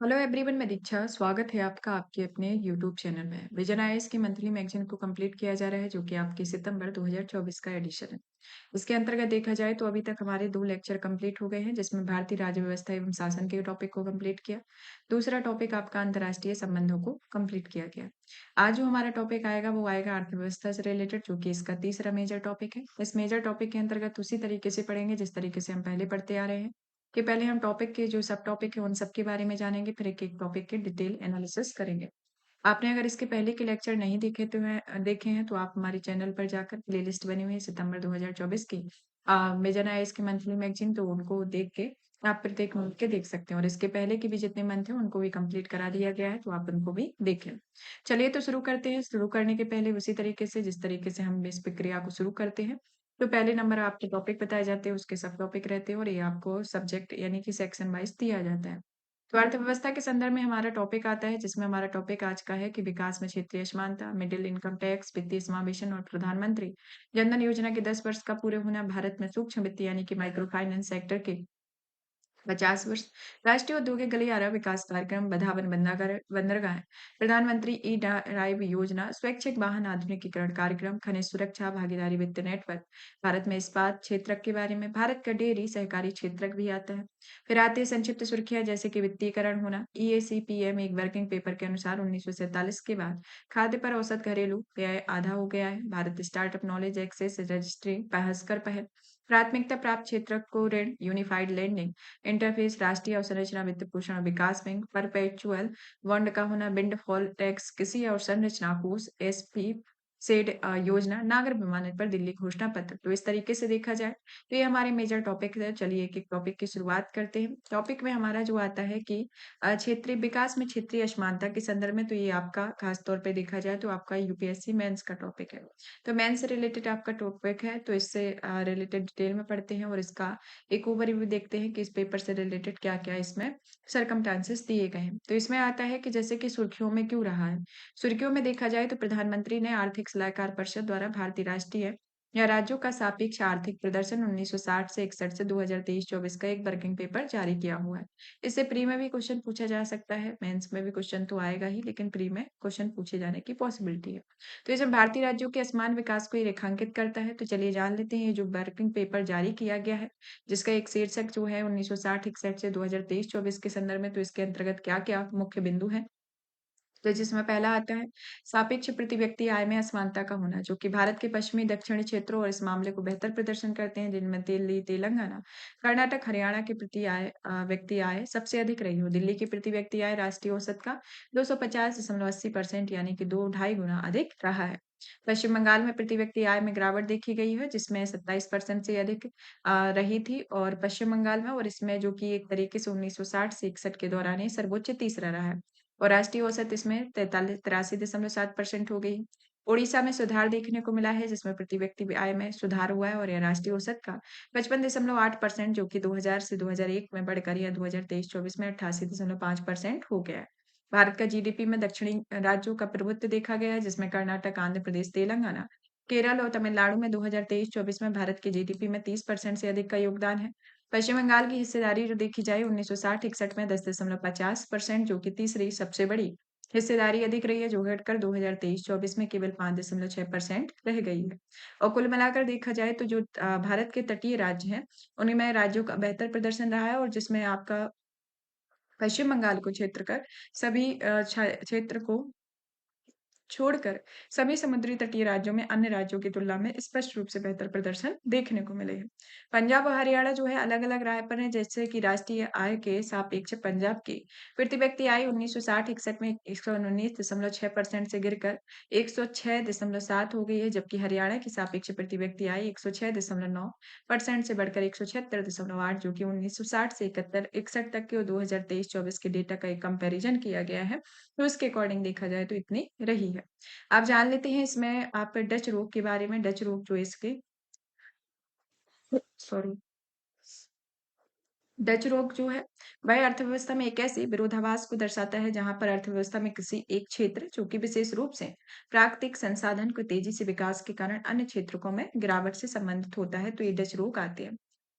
Hello everyone, मैं दीक्षा। स्वागत है आपका आपके अपने यूट्यूब चैनल में। विजन आईएएस की मंथली मैगजीन को कंप्लीट किया जा रहा है, जो कि आपके सितंबर 2024 का एडिशन है। इसके अंतर्गत देखा जाए तो अभी तक हमारे 2 लेक्चर कंप्लीट हो गए हैं, जिसमें भारतीय राज्य व्यवस्था एवं शासन के टॉपिक को कंप्लीट किया। दूसरा टॉपिक आपका अंतर्राष्ट्रीय संबंधों को कंप्लीट किया गया। आज जो हमारा टॉपिक आएगा वो आएगा अर्थव्यवस्था से रिलेटेड, जो कि इसका तीसरा मेजर टॉपिक है। इस मेजर टॉपिक के अंतर्गत उसी तरीके से पढ़ेंगे जिस तरीके से हम पहले पढ़ते आ रहे हैं, कि पहले हम टॉपिक के जो सब टॉपिक है उन सब के बारे में जानेंगे, फिर एक-एक टॉपिक के डिटेल एनालिसिस करेंगे। आपने अगर इसके पहले के लेक्चर नहीं देखे हैं तो आप हमारे चैनल पर जाकर प्लेलिस्ट बनी हुई है सितंबर 2024 की मेजर आईएएस की मंथली मैगज़ीन, तो उनको देख के आप प्रत्येक मंथ के देख सकते हैं, और इसके पहले के भी जितने मंथ हैं उनको भी कंप्लीट करा दिया गया है, तो आप उनको भी देख लें। चलिए तो शुरू करते हैं। शुरू करने के पहले उसी तरीके से जिस तरीके से हम इस प्रक्रिया को शुरू करते हैं, तो पहले नंबर आपके टॉपिक बताए जाते हैं, उसके सब टॉपिक रहते हैं और ये आपको सब्जेक्ट यानी कि सेक्शन वाइज़ दिया जाता है। तो अर्थव्यवस्था के संदर्भ में हमारा टॉपिक आता है, जिसमें हमारा टॉपिक आज का है कि विकास में क्षेत्रीय असमानता, मिडिल इनकम टैक्स, वित्तीय समावेशन और प्रधानमंत्री जनधन योजना के 10 वर्ष का पूरे होना, भारत में सूक्ष्म वित्त यानी कि माइक्रो फाइनेंस सेक्टर के 50 वर्ष, राष्ट्रीय औद्योगिक गलियारा विकास कार्यक्रम, बंधावन बंदरगाह, प्रधानमंत्री ई ड्राइव योजना, स्वैच्छिक वाहन आधुनिकीकरण कार्यक्रम, खनिज सुरक्षा, भागीदारी वित्त नेटवर्क, भारत में इस्पात क्षेत्रक के बारे में, भारत का डेयरी सहकारी क्षेत्रक भी आता है। फिर आती है संक्षिप्त सुर्खियां, जैसे कि वित्तीयकरण होना, ईएसीपीएम एक वर्किंग पेपर के अनुसार 1947 के बाद खाद्य पर औसत घरेलू व्यय आधा हो गया है। Bharat startup knowledge access registry पहल पहल, प्राथमिकता प्राप्त क्षेत्र को ऋण, यूनिफाइड लेंडिंग इंटरफेस, राष्ट्रीय अवसंरचना वित्त पोषण विकास बैंक, परपेचुअल बॉन्ड का होना, विंडफॉल टैक्स, कृषि अवसंरचना कोष, एसपी सेड योजना, नागर विमानन पर दिल्ली घोषणा पत्र। तो इस तरीके से देखा जाए तो ये हमारे मेजर टॉपिक है। चलिए एक एक टॉपिक की शुरुआत करते हैं। टॉपिक में हमारा जो आता है कि क्षेत्रीय विकास में क्षेत्रीय असमानता के संदर्भ में, तो ये आपका खास तौर पे देखा जाए तो आपका यूपीएससी मेंस का टॉपिक है। तो मेंस से रिलेटेड आपका टॉपिक है, तो इससे रिलेटेड डिटेल में पढ़ते हैं और इसका एक ओवरव्यू देखते हैं कि इस पेपर से रिलेटेड क्या-क्या इसमें सर्कमस्टेंसेस दिए गए हैं। तो इसमें आता है कि जैसे कि सुर्खियों में क्यों रहा है। सुर्खियों में देखा जाए तो प्रधानमंत्री ने आर्थिक सलाहकार परिषद द्वारा भारतीय राष्ट्रीय या राज्यों का सापेक्ष आर्थिक प्रदर्शन 1960 से 61 से 2023-24 का एक वर्किंग पेपर जारी किया हुआ है। इससे प्री में भी क्वेश्चन पूछा जा सकता है, मेंस में भी क्वेश्चन तो आएगा ही, लेकिन प्री में क्वेश्चन पूछे जाने की पॉसिबिलिटी है। तो इसमें भारतीय राज्यों के असमान विकास को ये रेखांकित करता है। तो चलिए जान लेते हैं ये जो वर्किंग पेपर जारी किया गया है, जिसका एक शीर्षक जो है 1960-61 से 2023-24 के संदर्भ में, तो इसके अंतर्गत क्या-क्या मुख्य बिंदु हैं। तो जिसमें पहला आता है सापेक्ष प्रति व्यक्ति आय में असमानता का होना, जो कि भारत के पश्चिमी दक्षिणी क्षेत्रों और इस मामले को बेहतर प्रदर्शन करते हैं, जिनमें दिल्ली, तेलंगाना, कर्नाटक, हरियाणा की प्रति व्यक्ति आय सबसे अधिक रही हो। दिल्ली की प्रति व्यक्ति आय राष्ट्रीय औसत का 250.80% यानी कि 2 ढाई गुना अधिक रहा है। पश्चिम बंगाल में प्रति व्यक्ति आय में गिरावट देखी गई है, जिसमें 27% से अधिक रही थी और पश्चिम बंगाल में, और इसमें जो कि एक तरीके से 1960 से 61 के दौरान ही सर्वोच्च तीसरा रहा है। और राष्ट्रीय औसत इसमें 83.7% हो गई। ओडिशा में सुधार देखने को मिला है, जिसमें प्रति व्यक्ति आय में सुधार हुआ है और यह राष्ट्रीय औसत का 55.8%, जो कि 2000 से 2001 में बढ़कर यह 2023-24 में 88.5% हो गया है। भारत का जीडीपी में दक्षिणी राज्यों का प्रभुत्व देखा गया है, जिसमें कर्नाटक, आंध्र प्रदेश, तेलंगाना, केरल और तमिलनाडु में 2023-24 में भारत के जीडीपी में 30% से अधिक का योगदान है। पश्चिम बंगाल की हिस्सेदारी जो देखी जाए 1960-61 में 10.50%, जो कि तीसरी सबसे बड़ी हिस्सेदारी अधिक रही है, जो घटकर 2023-24 में केवल 5.6% रह गई है। और कुल मिलाकर देखा जाए तो जो भारत के तटीय राज्य हैं, उन्हीं में राज्यों का बेहतर प्रदर्शन रहा है, और जिसमें आपका पश्चिम बंगाल को सभी क्षेत्र को छोड़कर सभी समुद्री तटीय राज्यों में अन्य राज्यों की तुलना में स्पष्ट रूप से बेहतर प्रदर्शन देखने को मिले हैं। पंजाब और हरियाणा जो है अलग-अलग राह पर है, जैसे कि राष्ट्रीय आय के सापेक्ष पंजाब की प्रति व्यक्ति आय 1960-61 में 119.6% से गिरकर 106.7 हो गई है, जबकि हरियाणा की सापेक्ष प्रति व्यक्ति आय 106.9% से बढ़कर 176.8, जो कि 1960 से 61 तक के और 2023-24 के डेटा का एक कंपैरिजन किया गया है। तो उसके अकॉर्डिंग देखा जाए तो इतनी रही है। आप जान लेते हैं इसमें आप डच रोग के बारे में। डच रोग जो इसके सॉरी डच रोग जो है वह अर्थव्यवस्था में एक ऐसी विरोधाभास को दर्शाता है, जहां पर अर्थव्यवस्था में किसी एक क्षेत्र जो कि विशेष रूप से प्राकृतिक संसाधन को तेजी से विकास के कारण अन्य क्षेत्रों में गिरावट से संबंधित होता है, तो ये डच रोग आते हैं।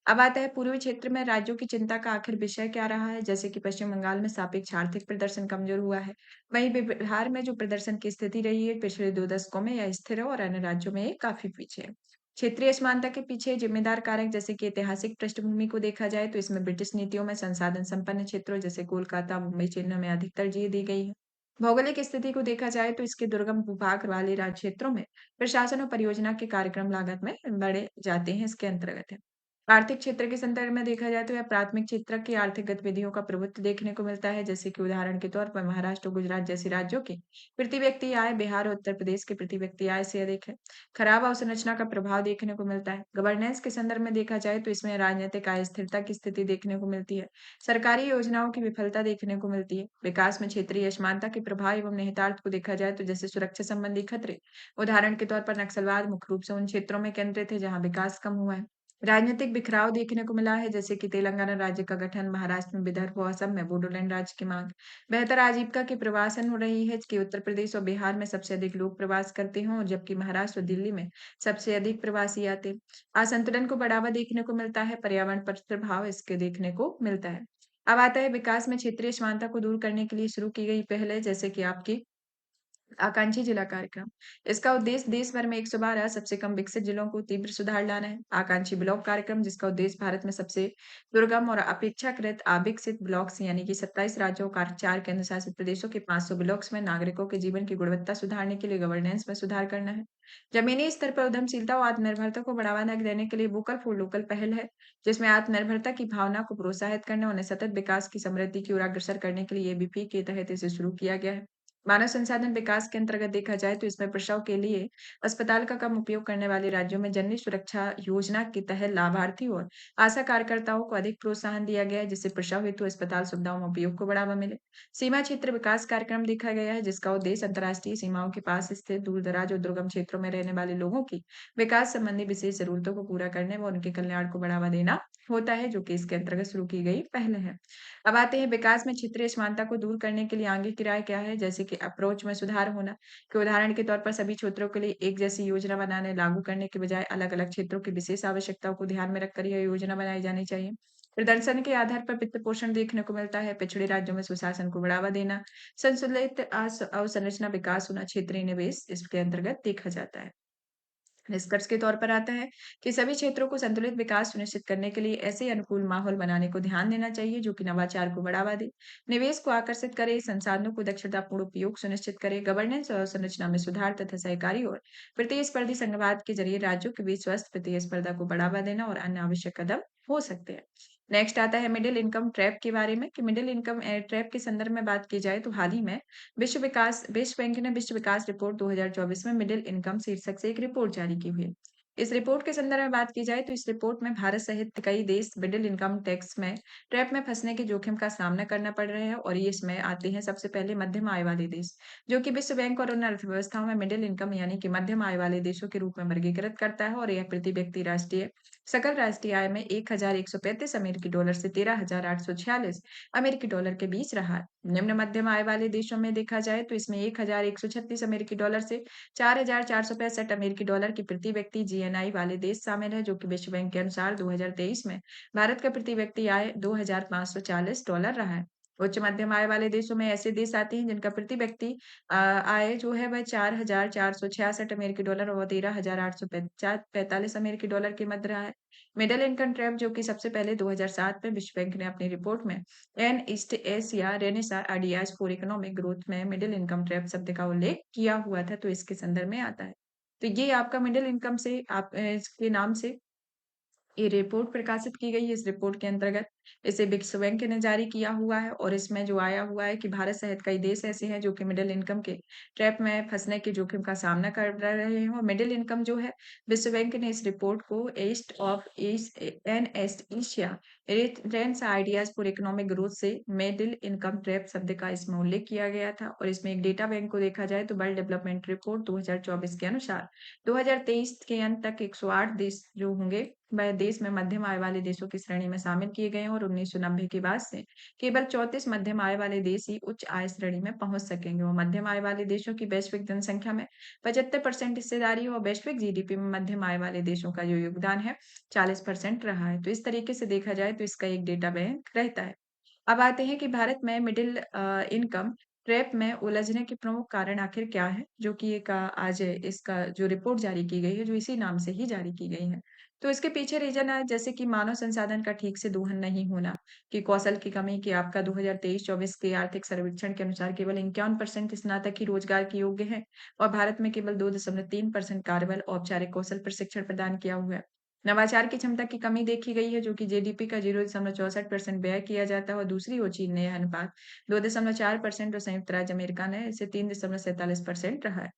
अब आता है पूर्वी क्षेत्र में राज्यों की चिंता का आखिर विषय क्या रहा है, जैसे कि पश्चिम बंगाल में सापेक्ष आर्थिक प्रदर्शन कमजोर हुआ है। वहीं बिहार में जो प्रदर्शन की स्थिति रही है पिछले 2 दशकों में यह स्थिर है और अन्य राज्यों में ये काफी पीछे है। क्षेत्रीय असमानता के पीछे जिम्मेदार कारक जैसे कि ऐतिहासिक पृष्ठभूमि को देखा जाए तो इसमें ब्रिटिश नीतियों में संसाधन संपन्न क्षेत्रों जैसे कोलकाता, मुंबई, चेन्नई में अधिक तरजीह दी गई है। भौगोलिक स्थिति को देखा जाए तो इसके दुर्गम भूभाग वाले राज्य क्षेत्रों में प्रशासन और परियोजना के कार्यक्रम लागत में बढ़े जाते हैं इसके अंतर्गत है। आर्थिक क्षेत्र के संदर्भ में देखा जाए तो यह प्राथमिक क्षेत्र की आर्थिक गतिविधियों का प्रभुत्व देखने को मिलता है, जैसे कि उदाहरण के तौर पर महाराष्ट्र और गुजरात जैसे राज्यों की प्रति व्यक्ति आय बिहार और उत्तर प्रदेश के प्रति व्यक्ति आय से अधिक है। खराब अवसंरचना का प्रभाव देखने को मिलता है। गवर्नेंस के संदर्भ में देखा जाए तो इसमें राजनीतिक अस्थिरता की स्थिति देखने को मिलती है। सरकारी योजनाओं की विफलता देखने को मिलती है। विकास में क्षेत्रीय असमानता के प्रभाव एवं निहितार्थ को देखा जाए तो जैसे सुरक्षा संबंधी खतरे, उदाहरण के तौर पर नक्सलवाद मुख्य रूप से उन क्षेत्रों में केंद्रित है जहां विकास कम हुआ है। राजनीतिक बिखराव देखने को मिला है, जैसे कि तेलंगाना राज्य का गठन, महाराष्ट्र में विदर्भ और असम में बोडोलैंड राज्य की मांग। बेहतर आजीविका की प्रवासन हो रही है कि उत्तर प्रदेश और बिहार में सबसे अधिक लोग प्रवास करते हों, जबकि महाराष्ट्र और दिल्ली में सबसे अधिक प्रवासी आते हैं। असंतुलन को बढ़ावा देखने को मिलता है, पर्यावरण पर प्रभाव इसके देखने को मिलता है। अब आता है विकास में क्षेत्रीय समानता को दूर करने के लिए शुरू की गई पहल, जैसे कि आपकी आकांक्षी जिला कार्यक्रम। इसका उद्देश्य देश भर में 112 सबसे कम विकसित जिलों को तीव्र सुधार लाना है। आकांक्षी ब्लॉक कार्यक्रम जिसका उद्देश्य भारत में सबसे दुर्गम और अपेक्षाकृत अविकसित ब्लॉक्स यानी कि 27 राज्यों और 4 केंद्र शासित प्रदेशों के 500 ब्लॉक्स में नागरिकों के जीवन की गुणवत्ता सुधारने के लिए गवर्नेंस में सुधार करना है। जमीनी स्तर पर उद्यमशीलता और आत्मनिर्भरता को बढ़ावा देने के लिए वोकल फॉर लोकल पहल है, जिसमें आत्मनिर्भरता की भावना को प्रोत्साहित करने और उन्हें सतत विकास की समृद्धि की ओर अग्रसर करने के लिए एबीपी के तहत इसे शुरू किया गया है। मानव संसाधन विकास के अंतर्गत देखा जाए तो इसमें प्रसव के लिए अस्पताल का कम उपयोग करने वाले राज्यों में जननी सुरक्षा योजना के तहत लाभार्थी और आशा कार्यकर्ताओं को अधिक प्रोत्साहन दिया गया है, जिससे प्रसव हेतु अस्पताल सुविधाओं में उपयोग को बढ़ावा मिले। सीमा क्षेत्र विकास कार्यक्रम देखा गया है, जिसका उद्देश्य अंतर्राष्ट्रीय सीमाओं के पास स्थित दूर दराज और दुर्गम क्षेत्रों में रहने वाले लोगों की विकास संबंधी विशेष जरूरतों को पूरा करने व उनके कल्याण को बढ़ावा देना होता है, जो कि इसके अंतर्गत शुरू की गई पहल है। अब आते हैं विकास में क्षेत्रीय समानता को दूर करने के लिए आगे की राय क्या है, जैसे कि अप्रोच में सुधार होना, कि उदाहरण के तौर पर सभी क्षेत्रों के लिए एक जैसी योजना बनाने लागू करने के बजाय अलग-अलग क्षेत्रों की विशेष आवश्यकताओं को ध्यान में रखकर यह योजना बनाई जानी चाहिए। प्रदर्शन के आधार पर वित्त पोषण देखने को मिलता है, पिछड़े राज्यों में सुशासन को बढ़ावा देना, संतुलित अवसंरचना विकास होना, क्षेत्रीय निवेश इसके अंतर्गत देखा जाता है। निष्कर्ष के तौर पर आता है कि सभी क्षेत्रों को संतुलित विकास सुनिश्चित करने के लिए ऐसे अनुकूल माहौल बनाने को ध्यान देना चाहिए जो कि नवाचार को बढ़ावा दे, निवेश को आकर्षित करे, संसाधनों को दक्षतापूर्ण उपयोग सुनिश्चित करे, गवर्नेंस और संरचना में सुधार तथा सहकारी और प्रतिस्पर्धी संघवाद के जरिए राज्यों के बीच स्वस्थ प्रतिस्पर्धा को बढ़ावा देना और अन्य आवश्यक कदम हो सकते हैं। नेक्स्ट आता है मिडिल इनकम ट्रैप के बारे में, कि मिडिल इनकम ट्रैप के संदर्भ में बात की जाए तो हाल ही में विश्व बैंक ने विश्व विकास रिपोर्ट 2024 में मिडिल इनकम शीर्षक से एक रिपोर्ट जारी की हुई है। इस रिपोर्ट के संदर्भ में बात की जाए तो इस रिपोर्ट में भारत सहित कई देश मिडिल इनकम टैक्स में ट्रैप में फंसने के जोखिम का सामना करना पड़ रहे हैं, और ये इसमें आते हैं सबसे पहले मध्यम आय वाले देश, जो कि विश्व बैंक और उन अर्थव्यवस्थाओं में मिडिल इनकम यानी कि मध्यम आय वाले देशों के रूप में वर्गीकृत करता है, और यह प्रति व्यक्ति राष्ट्रीय सकल राष्ट्रीय आय में 1,135 अमेरिकी डॉलर से 13,846 अमेरिकी डॉलर के बीच रहा है। निम्न मध्यम आय वाले देशों में देखा जाए तो इसमें 1,136 अमेरिकी डॉलर से 4,465 अमेरिकी डॉलर की प्रति व्यक्ति जीएनआई वाले देश शामिल है, जो कि विश्व बैंक के अनुसार 2023 में भारत का प्रति व्यक्ति आय $2,540 रहा है। उच्च मध्यम आय वाले देशों में ऐसे देश आते हैं जिनका प्रति व्यक्ति आय जो है वह 4,466 अमेरिकी डॉलर और 13,845 अमेरिकी डॉलर के मध्य रहा है। मिडिल इनकम ट्रैप जो कि सबसे पहले 2007 में विश्व बैंक ने अपनी रिपोर्ट में an East Asia renaissance ideas for economic growth में मिडिल इनकम ट्रैप शब्द का उल्लेख किया हुआ था, तो इसके संदर्भ में आता है। तो ये आपका मिडिल इनकम से आप इसके नाम से ये रिपोर्ट प्रकाशित की गई है। इस रिपोर्ट के अंतर्गत इसे विश्व बैंक ने जारी किया हुआ है, और इसमें जो आया हुआ है कि भारत सहित कई देश ऐसे हैं जो कि मिडिल इनकम के ट्रैप में फंसने के जोखिम का सामना कर रहे हैं, और मिडिल इनकम जो है विश्व बैंक ने इस रिपोर्ट को East of East an East Asia reference ideas for economic growth से मिडिल इनकम ट्रैप शब्द का इसमें उल्लेख किया गया था और इसमें एक डेटा बैंक को देखा जाए तो वर्ल्ड डेवलपमेंट रिपोर्ट 2024 के अनुसार 2023 के अंत तक 108 देश जो होंगे वह देश में मध्यम आय वाले देशों की श्रेणी में शामिल किए गए हैं और 1990 के बाद से केवल 34 मध्यम आय वाले देश ही उच्च आय श्रेणी में पहुंच सकेंगे और मध्यम आय वाले देशों की वैश्विक जनसंख्या में 75% हिस्सेदारी और वैश्विक जीडीपी में मध्यम आय वाले देशों का जो योगदान है 40% रहा है। तो इस तरीके से देखा जाए तो इसका एक डेटा बैंक रहता है। अब आते हैं कि भारत में मिडिल इनकम ट्रैप में उलझने के प्रमुख कारण आखिर क्या है? जो कि एक आज इसका जो रिपोर्ट जारी की गई है, जो इसी नाम से ही जारी की गई है। तो इसके पीछे रीज़न है जैसे कि मानव संसाधन का ठीक से दोहन नहीं होना, कि कौशल की कमी, कि आपका 2023-24 के आर्थिक सर्वेक्षण के अनुसार केवल 51% स्नातक ही रोजगार के योग्य हैं और भारत में केवल 2.3% कार्यबल औपचारिक कौशल प्रशिक्षण प्रदान किया हुआ है। नवाचार की क्षमता की कमी देखी गई है, जो कि जीडीपी का 0.64% व्यय किया जाता है और दूसरी ओर चीन ने यह अनुपात 2.4% और संयुक्त राज्य अमेरिका ने इसे 3.47% रहा है।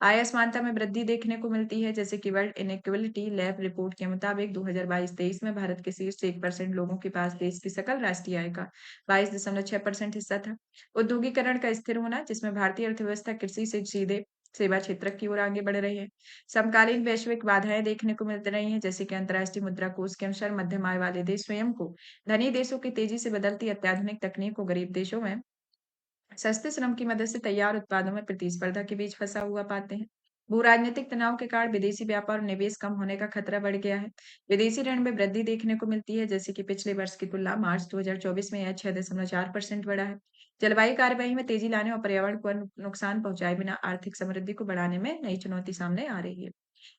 आय असमानता में वृद्धि देखने को मिलती है, जैसे कि वर्ल्ड इनइक्वालिटी लैब रिपोर्ट के मुताबिक 2022-23 में भारत के शीर्ष 1% लोगों के पास देश की सकल राष्ट्रीय आय का 22.6% हिस्सा था। औद्योगिकरण का स्थिर होना, जिसमें भारतीय अर्थव्यवस्था कृषि से सीधे सेवा क्षेत्र की ओर आगे बढ़ रही है। समकालीन वैश्विक बाधाएं देखने को मिल रही हैं, जैसे कि अंतर्राष्ट्रीय मुद्रा कोष के अनुसार मध्यम आय वाले देश स्वयं को धनी देशों की तेजी से बदलती अत्याधुनिक तकनीक को गरीब देशों में सस्ते श्रम की मदद से तैयार उत्पादों में प्रतिस्पर्धा के बीच फंसा हुआ पाते हैं। भू राजनीतिक तनाव के कारण विदेशी व्यापार और निवेश कम होने का खतरा बढ़ गया है। विदेशी ऋण में वृद्धि देखने को मिलती है, जैसे कि पिछले वर्ष की तुलना मार्च 2024 में यह 6.4% बढ़ा है। जलवायु कार्यवाही में तेजी लाने और पर्यावरण को नुकसान पहुंचाए बिना आर्थिक समृद्धि को बढ़ाने में नई चुनौती सामने आ रही है।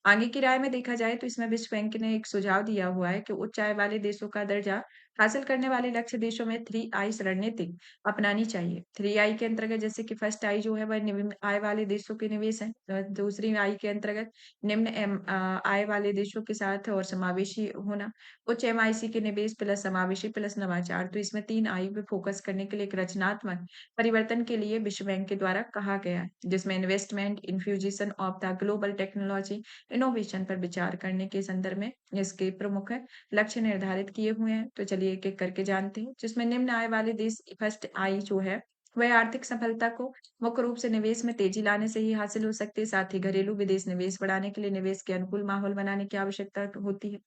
आगे की राय में देखा जाए तो इसमें विश्व बैंक ने एक सुझाव दिया हुआ है कि उच्च आय वाले देशों का दर्जा हासिल करने वाले लक्ष्य देशों में 3 आई रणनीति अपनानी चाहिए। 3 आई के अंतर्गत जैसे कि फर्स्ट आई जो है वह निम्न आय वाले देशों के निवेश है। दूसरी आई के अंतर्गत निम्न आय वाले देशों के साथ और समावेशी होना। उच्च एमआईसी के निवेश प्लस समावेशी प्लस नवाचार। तो इसमें 3 आई पे फोकस करने के लिए एक रचनात्मक परिवर्तन के लिए विश्व बैंक के द्वारा कहा गया है, जिसमें investment infusion of the global technology innovation पर विचार करने के संदर्भ में इसके प्रमुख लक्ष्य निर्धारित किए हुए हैं। तो चलिए एक-एक करके जानते हैं, जिसमें निम्न आय वाले देश फर्स्ट आई जो है, वह आर्थिक सफलता को मुख्य रूप से निवेश में तेजी लाने से ही हासिल हो सकती है। साथ ही घरेलू विदेश निवेश बढ़ाने के लिए निवेश के अनुकूल माहौल बनाने की आवश्यकता होती है।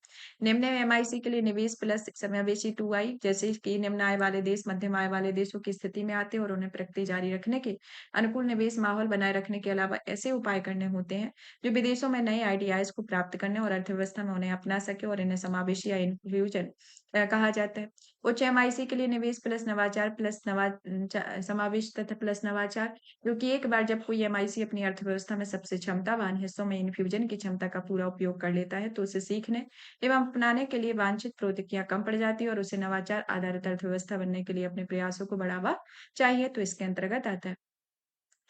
निम्न एमआईसी के लिए निवेश प्लस समावेशी 2 आई जैसे कि निम्न आय वाले देश मध्यम आय वाले देशों की स्थिति में आते हैं और उन्हें प्रगति जारी रखने के अनुकूल निवेश माहौल बनाए रखने के अलावा ऐसे उपाय करने होते हैं जो विदेशों में नए आइडियाज को प्राप्त करने और अर्थव्यवस्था में उन्हें अपना सके और इन्हें समावेशी या इंक्लूजन कहा जाता है। उच्च एमआईसी के लिए निवेश प्लस नवाचार प्लस समावेश तथा प्लस नवाचार, क्योंकि एक बार जब कोई एमआईसी अपनी अर्थव्यवस्था में सबसे क्षमतावान हिस्सों में इन्फ्यूजन की क्षमता का पूरा उपयोग कर लेता है तो उसे सीखने एवं अपनाने के लिए वांछित प्रौद्योगिकियां कम पड़ जाती है और उसे नवाचार आधारित अर्थव्यवस्था बनने के लिए अपने प्रयासों को बढ़ावा चाहिए, तो इसके अंतर्गत आता है।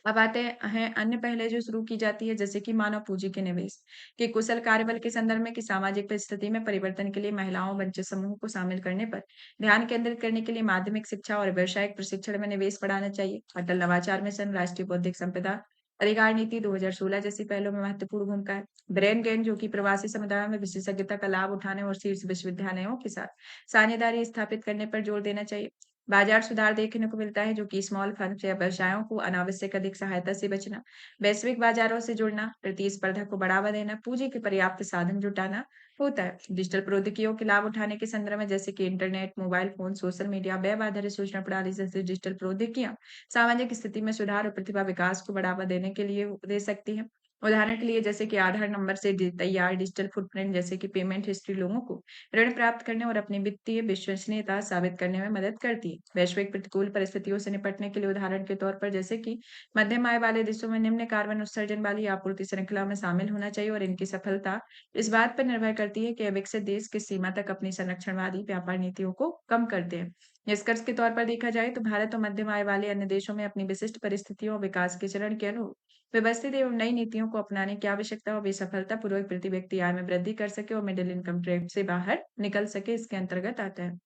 अब आते हैं अन्य पहले जो शुरू की जाती है, जैसे कि मानव पूंजी के निवेश कि कुशल कार्यबल के संदर्भ में कि सामाजिक परिस्थिति में परिवर्तन के लिए महिलाओं वंचित समूह को शामिल करने पर ध्यान केंद्रित करने के लिए माध्यमिक शिक्षा और व्यावसायिक प्रशिक्षण में निवेश बढ़ाना चाहिए। अटल नवाचार मिशन राष्ट्रीय बौद्धिक संपदा अधिकार नीति 2016 जैसी पहलों में महत्वपूर्ण भूमिका है। ब्रेन गेन जो कि प्रवासी समुदायों में विशेषज्ञता का लाभ उठाने और शीर्ष विश्वविद्यालयों के साथ साझेदारी स्थापित करने पर जोर देना चाहिए। बाजार सुधार देखने को मिलता है, जो कि स्मॉल फर्म्स या व्यवसायों को अनावश्यक अधिक सहायता से बचना, वैश्विक बाजारों से जुड़ना, प्रतिस्पर्धा को बढ़ावा देना, पूंजी के पर्याप्त साधन जुटाना होता है। डिजिटल प्रौद्योगिकियों के लाभ उठाने के संदर्भ में जैसे कि internet, mobile phone, social media, web आधारित सूचना प्रणाली जैसे डिजिटल प्रौद्योगिकियां सामाजिक स्थिति में सुधार और प्रतिभा विकास को बढ़ावा देने के लिए दे सकती है। उदाहरण के लिए जैसे कि आधार नंबर से तैयार डिजिटल फुटप्रिंट जैसे कि पेमेंट हिस्ट्री लोगों को ऋण प्राप्त करने और अपनी वित्तीय विश्वसनीयता साबित करने में मदद करती है। वैश्विक प्रतिकूल परिस्थितियों से निपटने के लिए उदाहरण के तौर पर जैसे कि मध्यम आय वाले देशों में निम्न कार्बन उत्सर्जन वाली आपूर्ति श्रृंखला में शामिल होना चाहिए और इनकी सफलता इस बात पर निर्भर करती है कि विकसित देश किस सीमा तक अपनी संरक्षणवादी व्यापार नीतियों को कम करते हैं। निष्कर्ष के तौर पर देखा जाए तो भारत और मध्यम आय वाले अन्य देशों में अपनी विशिष्ट परिस्थितियों और विकास के चरण के अनुरूप व्यवस्थित एवं नई नीतियों को अपनाने की आवश्यकता और वे सफलतापूर्वक प्रति व्यक्ति आय में वृद्धि कर सके और मिडिल इनकम ट्रैप से बाहर निकल सके, इसके अंतर्गत आता है।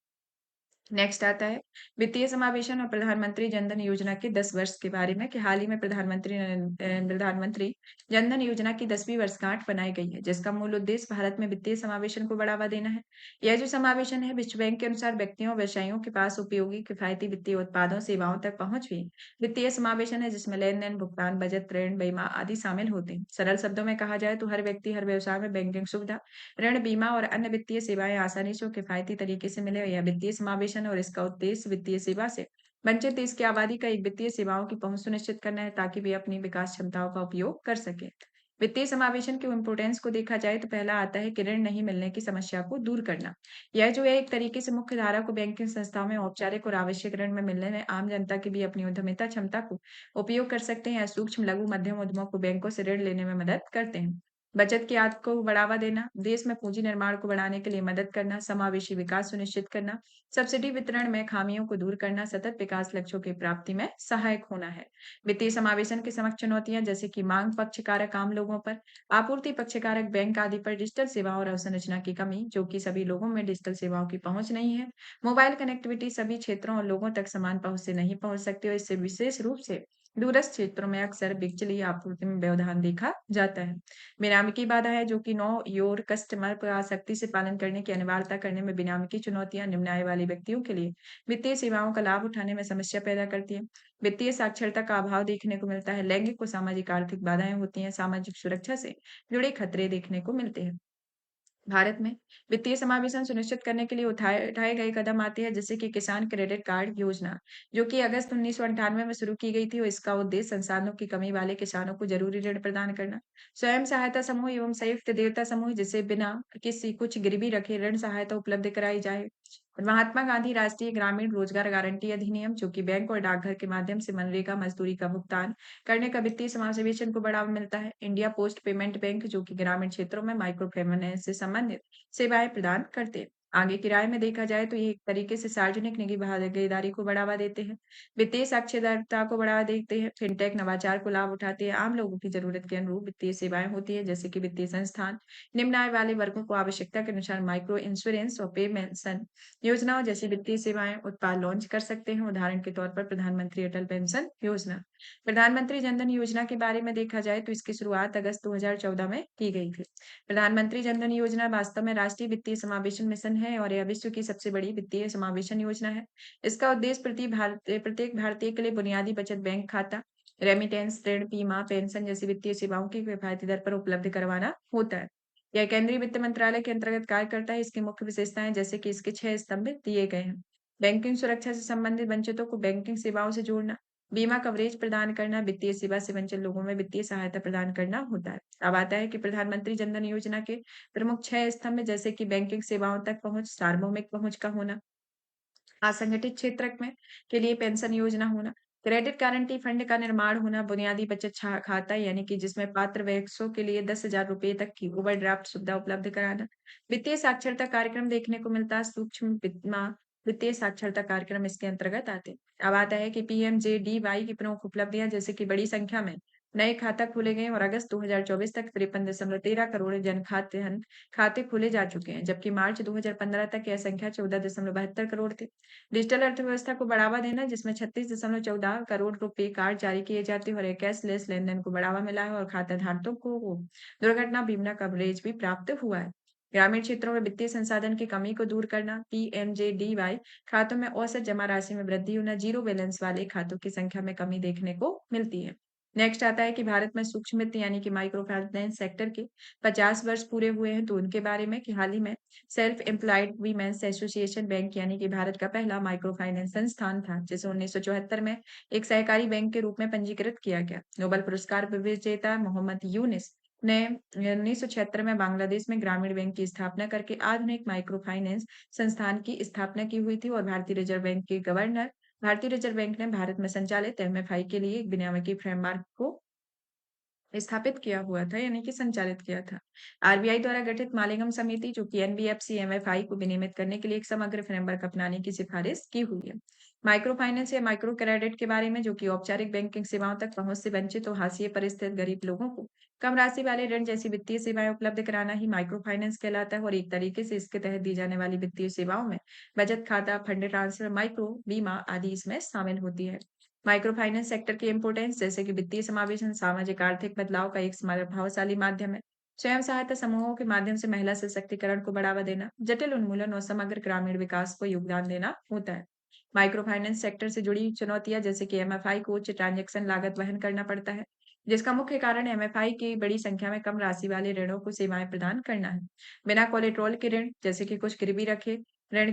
नेक्स्ट आता है वित्तीय समावेशन और प्रधानमंत्री जनधन योजना के 10 वर्ष के बारे में कि हाल ही में प्रधानमंत्री जनधन योजना की 10वीं वर्षगांठ बनाई गई है, जिसका मूल उद्देश्य भारत में वित्तीय समावेशन को बढ़ावा देना है। यह जो समावेशन है विश्व बैंक के अनुसार व्यक्तियों और व्यवसायियों के पास उपयोगी किफायती वित्तीय उत्पादों सेवाओं तक पहुंच भी वित्तीय समावेशन है, जिसमें लेन देन, भुगतान, बचत, ऋण, बीमा आदि शामिल होते हैं। सरल शब्दों में कहा जाए तो हर व्यक्ति हर व्यवसाय में बैंकिंग सुविधा, ऋण, बीमा और अन्य वित्तीय सेवाएं आसानी से और किफायती तरीके से मिले। यह वित्तीय समावेशन और इसका उद्देश्य वित्तीय सेवा से वंचित देश की आबादी का एक वित्तीय सेवाओं की पहुंच सुनिश्चित करना है, ताकि वे अपनी विकास क्षमताओं का उपयोग कर सके। वित्तीय समावेशन की इम्पोर्टेंस को देखा जाए तो पहला आता है कि ऋण नहीं मिलने की समस्या को दूर करना। यह जो है एक तरीके से मुख्य धारा को बैंकिंग संस्थाओं में औपचारिक और आवश्यक ऋण में मिलने में आम जनता की भी अपनी उद्यमिता क्षमता को उपयोग कर सकते हैं या सूक्ष्म लघु मध्यम उद्यमों को बैंकों से ऋण लेने में मदद करते हैं। बचत की आदत को बढ़ावा देना, देश में पूंजी निर्माण को बढ़ाने के लिए मदद करना, समावेशी विकास सुनिश्चित करना, सब्सिडी वितरण में खामियों को दूर करना, सतत विकास लक्ष्यों की प्राप्ति में सहायक होना है। वित्तीय समावेशन की समक्ष चुनौतियां जैसे कि मांग पक्ष कारक आम लोगों पर, आपूर्ति पक्ष कारक बैंक आदि पर, डिजिटल सेवाओं और अवसंरचना की कमी जो कि सभी लोगों में डिजिटल सेवाओं की पहुंच नहीं है, मोबाइल कनेक्टिविटी सभी क्षेत्रों और लोगों तक समान पहुंच से नहीं पहुंच सकती और इससे विशेष रूप से दूरस्थ क्षेत्रों में अक्सर बिजली आपूर्ति में व्यवधान देखा जाता है। बेनामी की बाधा है जो कि नो योर कस्टमर का सख्ती से पालन करने की अनिवार्यता करने में बेनामी की चुनौतियां निम्न आय वाले व्यक्तियों के लिए वित्तीय सेवाओं का लाभ उठाने में समस्या पैदा करती है। वित्तीय साक्षरता का अभाव देखने को मिलता है, लैंगिक व सामाजिक आर्थिक बाधाएं होती हैं, सामाजिक सुरक्षा से जुड़े खतरे देखने को मिलते हैं। भारत में वित्तीय समावेशन सुनिश्चित करने के लिए उठाए उठाए गए कदम आते हैं, जैसे कि किसान क्रेडिट कार्ड योजना, जो कि अगस्त 1998 में शुरू की गई थी और इसका उद्देश्य संसाधनों की कमी वाले किसानों को जरूरी ऋण प्रदान करना। स्वयं सहायता समूह एवं संयुक्त देयता समूह जिसे बिना किसी कुछ गिरवी रखे ऋण सहायता उपलब्ध कराई जाए। महात्मा गांधी राष्ट्रीय ग्रामीण रोजगार गारंटी अधिनियम, जो कि बैंक और डाकघर के माध्यम से मनरेगा मजदूरी का भुगतान करने का वित्तीय समावेशन को बढ़ावा मिलता है। इंडिया पोस्ट पेमेंट बैंक, जो कि ग्रामीण क्षेत्रों में माइक्रो फाइनेंस से संबंधित सेवाएं प्रदान करते हैं। आगे किराए में देखा जाए तो ये एक तरीके से सार्वजनिक निजी भागीदारी को बढ़ावा देते हैं, वित्तीय साक्षरता को बढ़ावा देते हैं, फिनटेक नवाचार को लाभ उठाते हैं, आम लोगों की जरूरत के अनुरूप वित्तीय सेवाएं होती है, जैसे कि वित्तीय संस्थान निम्न आय वाले वर्गों को आवश्यकता के अनुसार माइक्रो इंश्योरेंस और पे मेंशन योजनाओं जैसी वित्तीय सेवाएं उत्पाद लॉन्च कर सकते हैं। उदाहरण के तौर पर प्रधानमंत्री अटल पेंशन योजना। प्रधानमंत्री जनधन योजना के बारे में देखा जाए तो इसकी शुरुआत अगस्त 2014 में की गई थी। प्रधानमंत्री जनधन योजना वास्तव में राष्ट्रीय वित्तीय समावेशन मिशन है और यह विश्व की सबसे बड़ी वित्तीय समावेशन योजना है। इसका उद्देश्य प्रत्येक भारतीय के लिए बुनियादी बचत बैंक खाता, रेमिटेंस, ऋण, बीमा, पेंशन जैसी वित्तीय सेवाओं की किफायती दर पर उपलब्ध करवाना होता है। यह केंद्रीय वित्त मंत्रालय के अंतर्गत कार्य करता है। इसकी मुख्य विशेषताएं जैसे कि इसके 6 स्तंभ दिए गए हैं। बैंकिंग सुरक्षा से संबंधित वंचितों को बैंकिंग सेवाओं से जोड़ना, बीमा कवरेज प्रदान करना, वित्तीय सेवा से वंचित लोगों में वित्तीय सहायता प्रदान करना होता है। अब आता है कि प्रधानमंत्री जनधन योजना के प्रमुख 6 स्तंभ जैसे कि बैंकिंग सेवाओं तक पहुंच, सार्वभौमिक पहुंच का होना, असंगठित क्षेत्र में के लिए पेंशन योजना होना, क्रेडिट गारंटी फंड का निर्माण होना, बुनियादी बचत खाता यानी कि जिसमें पात्र वयस्कों के लिए 10,000 रुपए तक की ओवरड्राफ्ट सुविधा उपलब्ध कराना, वित्तीय साक्षरता कार्यक्रम देखने को मिलता है, सूक्ष्म वित्तीय साक्षरता कार्यक्रम इसके अंतर्गत आते हैं। अब आता है कि पीएमजेडीवाई की प्रमुख उपलब्धियां जैसे कि बड़ी संख्या में नए खाता खोले गए और अगस्त 2024 तक 53.13 करोड़ जन खाते खोले जा चुके हैं, जबकि मार्च 2015 तक यह संख्या 14.72 करोड़ थी। डिजिटल अर्थव्यवस्था को बढ़ावा देना, जिसमें 36.14 करोड़ रुपए कार्ड जारी किए जाते हैं और कैशलेस लेन-देन को बढ़ावा मिला है और खाता धारकों को दुर्घटना बीमा कवरेज भी प्राप्त हुआ है। ग्रामीण क्षेत्रों में वित्तीय संसाधन की कमी को दूर करना, पीएमजेडीवाई खातों में औसत जमा राशि में वृद्धि होना, जीरो बैलेंस वाले खातों की संख्या में कमी देखने को मिलती है। नेक्स्ट आता है कि भारत में सूक्ष्म वित्त यानी कि माइक्रो फाइनेंस सेक्टर के 50 वर्ष पूरे हुए हैं, तो उनके बारे में कि हाल ही में self employed women's association bank यानी कि भारत का पहला माइक्रो फाइनेंस संस्थान था, जिसे 1974 में एक सहकारी बैंक के रूप में पंजीकृत किया गया। नोबेल पुरस्कार विजेता मोहम्मद यूनिस ने 1976 में बांग्लादेश में ग्रामीण बैंक की स्थापना करके आधुनिक माइक्रो फाइनेंस संस्थान की स्थापना की हुई थी और भारतीय रिजर्व बैंक के गवर्नर भारतीय रिजर्व बैंक ने भारत में संचालित एमएफआई के लिए एक विनियामक फ्रेमवर्क को स्थापित किया हुआ था यानी कि संचालित किया था। आरबीआई द्वारा गठित मालेगाम समिति जो कि एनबीएफसी एमएफआई को विनियमित करने के लिए एक समग्र फ्रेमवर्क अपनाने की सिफारिश की हुई है। माइक्रो फाइनेंस या माइक्रो क्रेडिट के बारे में जो कि औपचारिक बैंकिंग सेवाओं तक पहुंच से वंचित और हाशिए पर स्थित गरीब लोगों को कम राशि वाले ऋण जैसी वित्तीय सेवाएं उपलब्ध कराना ही माइक्रो फाइनेंस कहलाता है और एक तरीके से इसके तहत दी जाने वाली वित्तीय सेवाओं में बचत खाता, फंड ट्रांसफर, माइक्रो बीमा आदि इसमें शामिल होती है। माइक्रो फाइनेंस सेक्टर की इंपोर्टेंस जैसे कि वित्तीय समावेशन सामाजिक आर्थिक बदलाव का एक प्रभावशाली माध्यम है। स्वयं सहायता समूहों के माध्यम से महिला सशक्तिकरण को बढ़ावा देना, जटिल उन्मूलन और समग्र ग्रामीण विकास को योगदान देना होता है। माइक्रो फाइनेंस सेक्टर से जुड़ी चुनौतियां जैसे कि एमएफआई को उच्च ट्रांजैक्शन लागत वहन करना पड़ता है, जिसका मुख्य कारण एमएफआई की बड़ी संख्या में कम राशि वाले ऋणों को सेवाएं प्रदान करना है। बिना कोलेट्रोल के ऋण जैसे कि कुछ गिरवी रखे ऋण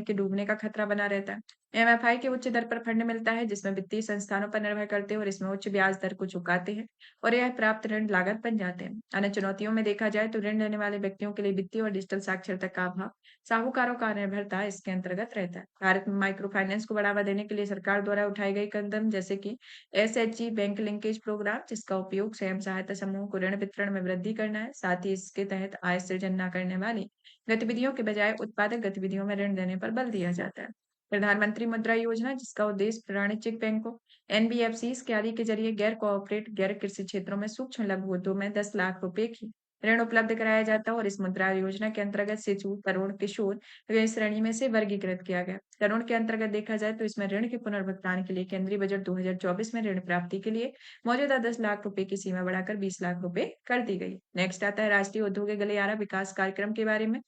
के डूबने का खतरा बना रहता है। एमएफआई के उच्च दर पर फंड मिलता है जिसमें वित्तीय संस्थानों पर निर्भर करते हैं और इसमें उच्च ब्याज दर को चुकाते हैं और यह प्राप्त ऋण लागत बन जाते हैं। अन्य चुनौतियों में देखा जाए तो ऋण लेने वाले व्यक्तियों के लिए वित्तीय और डिजिटल साक्षरता का अभाव, साहूकारों का निर्भरता इसके अंतर्गत रहता है। भारत में माइक्रो फाइनेंस को बढ़ावा देने के लिए सरकार द्वारा उठाए गए कदम जैसे कि एसएचजी बैंक लिंकेज प्रोग्राम जिसका उपयोग स्वयं सहायता समूह को ऋण वितरण में वृद्धि करना है, साथ ही इसके तहत आय सृजन न करने वाली गतिविधियों के बजाय उत्पादक गतिविधियों में ऋण देने पर बल दिया जाता है। प्रधानमंत्री मुद्रा योजना जिसका उद्देश्य वाणिज्यिक बैंकों, एनबीएफसी के आदि के जरिए गैर कोऑपरेट गैर कृषि क्षेत्रों में सूक्ष्म लघु उद्योग में 10 लाख रुपए की ऋण उपलब्ध कराया जाता है और इस मुद्रा योजना के अंतर्गत शिशु तरुण किशोर वे श्रेणी में से वर्गीकृत किया गया। तरुण के अंतर्गत देखा जाए तो इसमें ऋण के पुनर्भुगतान के लिए केंद्रीय बजट 2024 में ऋण प्राप्ति के लिए मौजूदा 10 लाख रुपए की सीमा बढ़ाकर 20 लाख रुपए कर दी गई। नेक्स्ट आता है राष्ट्रीय औद्योगिक गलियारा विकास कार्यक्रम के बारे में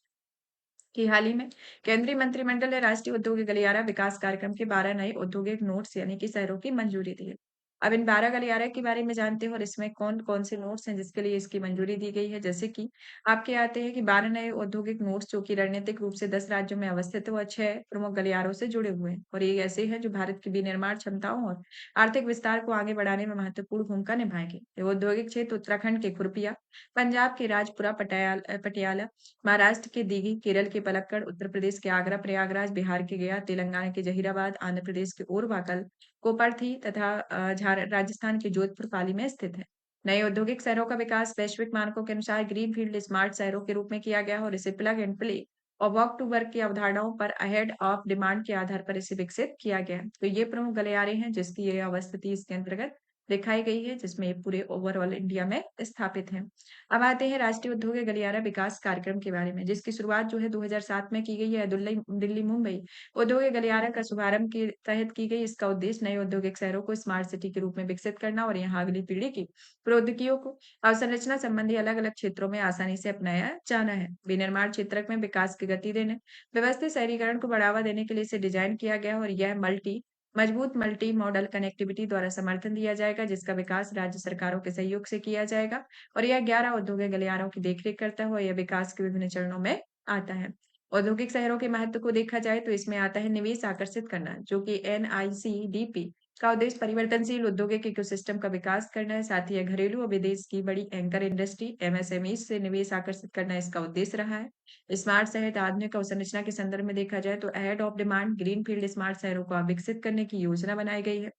कि हाल ही में केंद्रीय मंत्रिमंडल ने राष्ट्रीय औद्योगिक गलियारा विकास कार्यक्रम के 12 नए औद्योगिक नोड्स यानी कि शहरों की मंजूरी दी है। अब इन 12 गलियारा के बारे में जानते हो और इसमें कौन-कौन से नोड्स हैं जिसके लिए इसकी मंजूरी दी गई है। जैसे कि आपके आते हैं कि 12 नए औद्योगिक नोड्स जो कि रणनीतिक रूप से 10 राज्यों में अवस्थित है और 6 प्रमुख गलियारों से जुड़े हुए हैं और ये ऐसे हैं जो भारत की विनिर्माण क्षमताओं और आर्थिक विस्तार को आगे बढ़ाने में महत्वपूर्ण भूमिका निभाएंगे। ये औद्योगिक क्षेत्र उत्तराखंड के खुरपिया, पंजाब के राजपुरा पटियाला, महाराष्ट्र के दीघी, केरल के पलक्कड़, उत्तर प्रदेश के आगरा प्रयागराज, बिहार के गया, तेलंगाना के जहीराबाद, आंध्र प्रदेश के ओरवाकल, कोपरथी तथा राजस्थान के जोधपुर पाली में स्थित है। नए औद्योगिक शहरों का विकास वैश्विक मानकों के अनुसार ग्रीनफील्ड स्मार्ट शहरों के रूप में किया गया और इसे प्लग एंड प्ले और वॉक टू वर्क की अवधारणाओं पर अहेड ऑफ डिमांड के आधार पर इसे विकसित किया गया है। तो ये प्रमुख गलियारे हैं जिसकी ये अवस्थिति इसके अंतर्गत दिखाई गई है जिसमें ये पूरे ओवरऑल इंडिया में स्थापित है। अब आते हैं राष्ट्रीय औद्योगिक गलियारा विकास कार्यक्रम के बारे में, जिसकी शुरुआत जो है 2007 में की गई है। दिल्ली मुंबई औद्योगिक गलियारा का शुभारंभ के तहत की गई। इसका उद्देश्य नए औद्योगिक शहरों को स्मार्ट सिटी के रूप में विकसित करना और यहाँ अगली पीढ़ी की प्रौद्योगिकियों को अवसंरचना संबंधी अलग-अलग क्षेत्रों में आसानी से अपनाया जाना है। विनिर्माण क्षेत्र में विकास की गति देने, व्यवस्थित शहरीकरण को बढ़ावा देने के लिए इसे डिजाइन किया गया है और यह मजबूत मल्टी मॉडल कनेक्टिविटी द्वारा समर्थन दिया जाएगा, जिसका विकास राज्य सरकारों के सहयोग से किया जाएगा। और यह 11 औद्योगिक गलियारों की देखरेख करता है और यह विकास के विभिन्न चरणों में आता है। औद्योगिक शहरों के महत्व को देखा जाए तो इसमें आता है निवेश आकर्षित करना, जो कि एनआईसीडीपी का उद्देश्य परिवर्तनशील औद्योगिक इकोसिस्टम का विकास करना है। साथ ही यह घरेलू और विदेश की बड़ी एंकर इंडस्ट्री एमएसएमई से निवेश आकर्षित करना इसका उद्देश्य रहा है। स्मार्ट शहर आधुनिक अवसंरचना के संदर्भ में देखा जाए तो ahead of demand greenfield smart शहरों को विकसित करने की योजना बनाई गई है।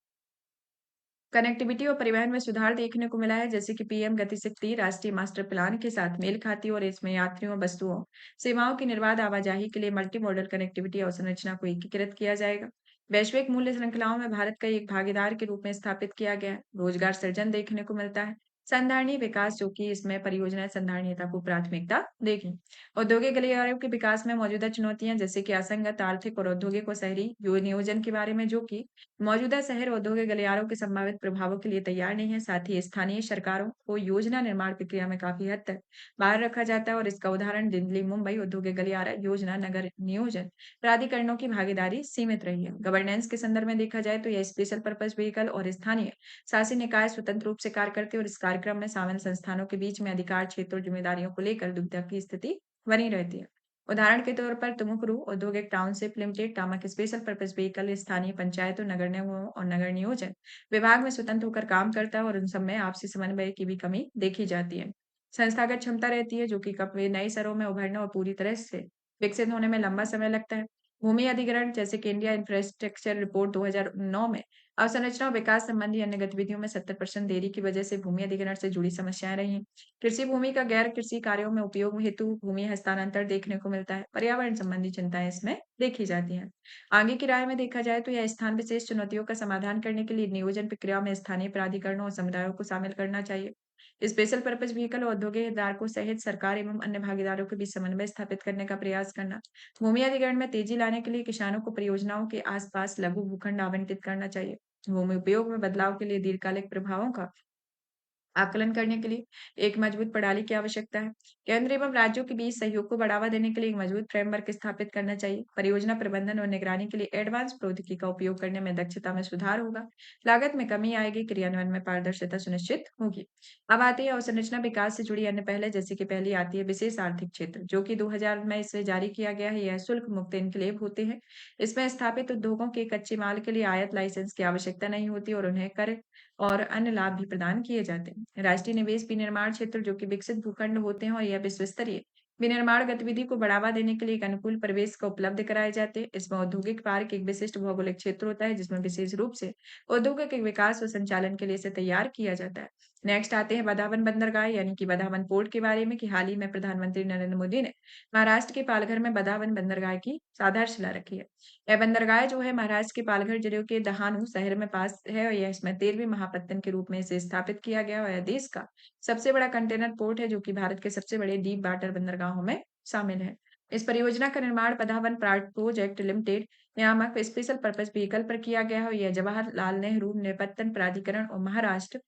कनेक्टिविटी और परिवहन में सुधार देखने को मिला है जैसे कि पीएम गति शक्ति राष्ट्रीय मास्टर प्लान के साथ मेल खाती और इसमें यात्रियों, वस्तुओं, सेवाओं की निर्बाध आवाजाही के लिए मल्टी मॉडल कनेक्टिविटी अवसंरचना को एकीकृत किया जाएगा। वैश्विक मूल्य श्रृंखलाओं में भारत का एक भागीदार के रूप में स्थापित किया गया है। रोजगार सृजन देखने को मिलता है। संधारणीय विकास जो कि इसमें परियोजना संधारणीयता को प्राथमिकता देगी। औद्योगिक गलियारों के विकास में मौजूदा चुनौतियां जैसे कि असंगत आर्थिक और औद्योगिक और शहरी नियोजन के बारे में, जो कि मौजूदा शहर औद्योगिक गलियारों के संभावित प्रभावों के लिए तैयार नहीं है। साथ ही स्थानीय सरकारों को योजना निर्माण प्रक्रिया में काफी हद तक बाहर रखा जाता है और इसका उदाहरण दिल्ली मुंबई औद्योगिक गलियारा योजना नगर नियोजन प्राधिकरणों की भागीदारी सीमित रही है। गवर्नेंस के संदर्भ में देखा जाए तो यह स्पेशल पर्पज व्हीकल और स्थानीय शासी निकाय स्वतंत्र रूप से कार्य करते हैं और इस कार्यक्रम में शामिल संस्थानों के बीच में अधिकार क्षेत्र और जिम्मेदारियों को लेकर दुविधा की स्थिति बनी रहती है। उदाहरण के तौर पर तुमकुरू औद्योगिक टाउनशिप लिमिटेड टामक स्पेशल पर्पस व्हीकल स्थानीय पंचायतों, नगर निगमों और नगर नियोजन विभाग में स्वतंत्र होकर काम करता है और उन सब में आपसी समन्वय की भी कमी देखी जाती है। संस्थागत क्षमता रहती है जो कि कब वे नए शहरों में उभरने और पूरी तरह से विकसित होने में लंबा समय लगता है। भूमि अधिग्रहण जैसे कि इंडिया इंफ्रास्ट्रक्चर रिपोर्ट 2009 में अवसंरचना और विकास संबंधी अन्य गतिविधियों में 70% देरी की वजह से भूमि अधिग्रहण से जुड़ी समस्याएं रही। कृषि भूमि का गैर कृषि कार्यों में उपयोग हेतु भूमि हस्तांतरण देखने को मिलता है। पर्यावरण संबंधी चिंताएं इसमें देखी जाती हैं। आगे की राय में देखा जाए तो यह स्थान विशेष चुनौतियों का समाधान करने के लिए नियोजन प्रक्रिया में स्थानीय प्राधिकरणों और समुदायों को शामिल करना चाहिए। स्पेशल पर्पज व्हीकल और औद्योगिक हितधारकों सहित सरकार एवं अन्य भागीदारों के बीच समन्वय स्थापित करने का प्रयास करना। भूमि अधिग्रहण में तेजी लाने के लिए किसानों को परियोजनाओं के आसपास लघु भूखंड आवंटित करना चाहिए। भूमि उपयोग में बदलाव के लिए दीर्घकालिक प्रभावों का आकलन करने के लिए एक मजबूत प्रणाली की आवश्यकता है। केंद्र एवं राज्यों के बीच सहयोग को बढ़ावा देने के लिए एक मजबूत फ्रेमवर्क स्थापित करना चाहिए। परियोजना प्रबंधन और निगरानी के लिए एडवांस प्रौद्योगिकी का उपयोग करने में दक्षता में सुधार होगा। लागत में कमी आएगी, क्रियान्वयन में पारदर्शिता सुनिश्चित होगी। अब आती है अवसंरचना विकास से जुड़ी अन्य पहले, जैसे कि पहली आती है विशेष आर्थिक क्षेत्र, जो कि 2000 में इसे जारी किया गया है। यह शुल्क मुक्त इनक्लेव होते हैं। इसमें स्थापित उद्योगों के कच्चे माल के लिए आयात लाइसेंस की आवश्यकता नहीं होती और उन्हें कर और अन्य लाभ भी प्रदान किए जाते हैं। राष्ट्रीय निवेश विनिर्माण क्षेत्र, जो कि विकसित भूखंड होते हैं और यह विश्व स्तरीय विनिर्माण गतिविधि को बढ़ावा देने के लिए एक अनुकूल परिवेश का उपलब्ध कराए जाते हैं। इसमें औद्योगिक पार्क एक विशिष्ट भौगोलिक क्षेत्र होता है, जिसमें विशेष रूप से औद्योगिक के विकास और संचालन के लिए इसे तैयार किया जाता है। नेक्स्ट आते हैं बदावन बंदरगाह यानी कि बदावन पोर्ट के बारे में, कि हाल ही में प्रधानमंत्री नरेंद्र मोदी ने महाराष्ट्र के पालघर में बदावन बंदरगाह की आधारशिला रखी है। यह बंदरगाह जो है महाराष्ट्र के पालघर जिले के दहानू शहर में पास है और यह इसमें 13वीं महापत्तन के रूप में इसे स्थापित किया गया और यह देश का सबसे बड़ा कंटेनर पोर्ट है, जो कि भारत के सबसे बड़े डीप वाटर बंदरगाहों में शामिल है। इस परियोजना का निर्माण बदावन प्रोजेक्ट लिमिटेड नामक स्पेशल पर्पज व्हीकल पर किया गया है और यह जवाहरलाल नेहरू निपत्तन प्राधिकरण और महाराष्ट्र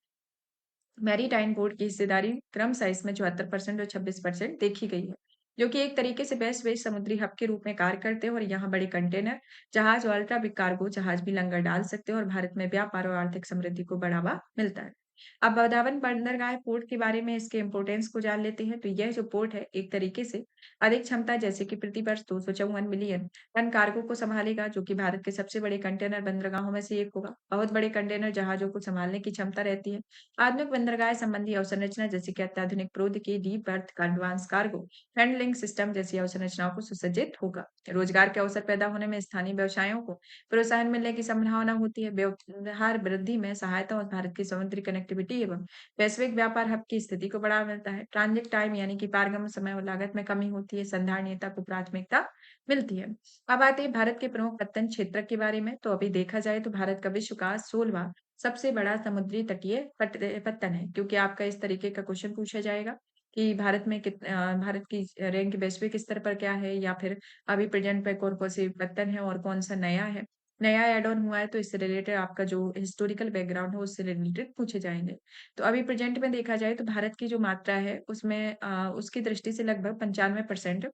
मैरीटाइम बोर्ड की हिस्सेदारी क्रमशः इसमें 74% और 26% देखी गई है, जो कि एक तरीके से बेस्ट वेस्ट समुद्री हब के रूप में कार्य करते हैं और यहाँ बड़े कंटेनर जहाज और अल्ट्रा बिग कार्गो जहाज भी लंगर डाल सकते हैं और भारत में व्यापार और आर्थिक समृद्धि को बढ़ावा मिलता है। अब गोदावरी बंदरगाह पोर्ट के बारे में इसके इंपोर्टेंस को जान लेते हैं। तो यह जो पोर्ट है एक तरीके से अधिक क्षमता, जैसे कि प्रति वर्ष 254 मिलियन टन कार्गो को संभालेगा, जो कि भारत के सबसे बड़े कंटेनर बंदरगाहों में से एक होगा। बहुत बड़े कंटेनर जहाजों को संभालने की क्षमता रहती है। आधुनिक बंदरगाह संबंधी अवसंरचना, जैसे कि अत्याधुनिक प्रौद्योगिकी, डीप बर्थ का एडवांस कार्गो हैंडलिंग सिस्टम जैसी अवसंरचनाओं को सुसज्जित होगा। रोजगार के अवसर पैदा होने में स्थानीय व्यवसायों को प्रोत्साहन मिलने की संभावना होती है। व्यवहार वृद्धि में सहायता और भारत की समुद्री कनेक्टिविटी एवं वैश्विक व्यापार हब की स्थिति को बढ़ावा मिलता है। ट्रांजिट टाइम यानी कि पारगमन समय और लागत में कमी होती है। संधारणीयता को प्राथमिकता मिलती है। अब आते हैं भारत के प्रमुख पत्तन क्षेत्र के बारे में। तो अभी देखा जाए तो भारत का विश्व का 16वां सबसे बड़ा समुद्री तटीय पत्तन है, क्योंकि आपका इस तरीके का क्वेश्चन पूछा जाएगा कि भारत की रैंक वैश्विक स्तर पर क्या है, या फिर अभी प्रेजेंट पे कौन कौन से पत्तन है और कौन सा नया है, नया एड ऑन हुआ है, तो इससे रिलेटेड आपका जो हिस्टोरिकल बैकग्राउंड है उससे रिलेटेड पूछे जाएंगे। तो अभी प्रेजेंट में देखा जाए तो भारत की जो मात्रा है उसमें उसकी दृष्टि से लगभग 95%,